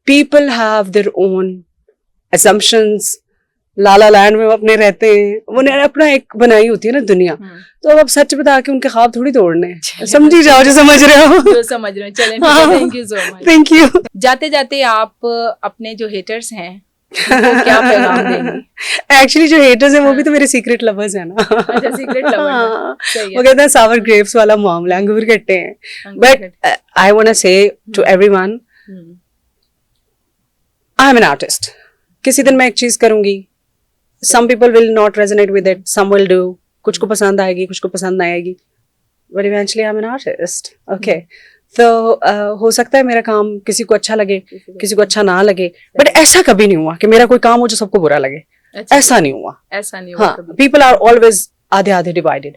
Speaker 1: people have their own assumptions. Lala land में अपने रहते हैं, उन्हें अपना एक बनाई होती है ना दुनिया. तो अब सच बता के उनके ख्वाब थोड़ी तोड़ने हैं. समझी जाओ जो समझ रहे हो.
Speaker 2: जो समझ रहे हो. चलें, thank you so much.
Speaker 1: Thank you.
Speaker 2: जाते जाते आप अपने जो हेटर्स हैं उनको क्या पैगाम देंगे?
Speaker 1: एक्चुअली जो हेटर्स हैं वो भी तो मेरे सीक्रेट लवर्स हैं ना.
Speaker 2: अच्छा, सीक्रेट लवर्स. सही है.
Speaker 1: वो कहते हैं सावर ग्रेप्स वाला मामला, अंगूर कट्टे हैं. But I want to say to everyone, I am an artist. किसी दिन मैं एक चीज करूंगी, some people will not resonate with it, some will do. कुछ को पसंद आएगी, कुछ को पसंद नहीं आएगी. But eventually I'm an artist. Okay. तो हो सकता है मेरा काम किसी को अच्छा लगे, किसी को अच्छा ना लगे. But ऐसा कभी नहीं हुआ कि मेरा कोई काम हो जो सबको बुरा लगे. ऐसा नहीं हुआ.
Speaker 2: ऐसा नहीं हुआ.
Speaker 1: हाँ. People are always आधे divided.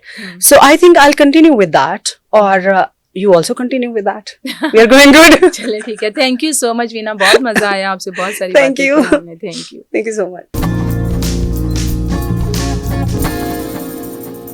Speaker 1: So I think I'll continue with that. और you also continue with that. We are going good.
Speaker 2: चलिए ठीक है. Thank you so much Veena. बहुत मजा आया आपसे बहुत सारी
Speaker 1: बातें करने में.
Speaker 2: Thank you.
Speaker 1: Thank you so much.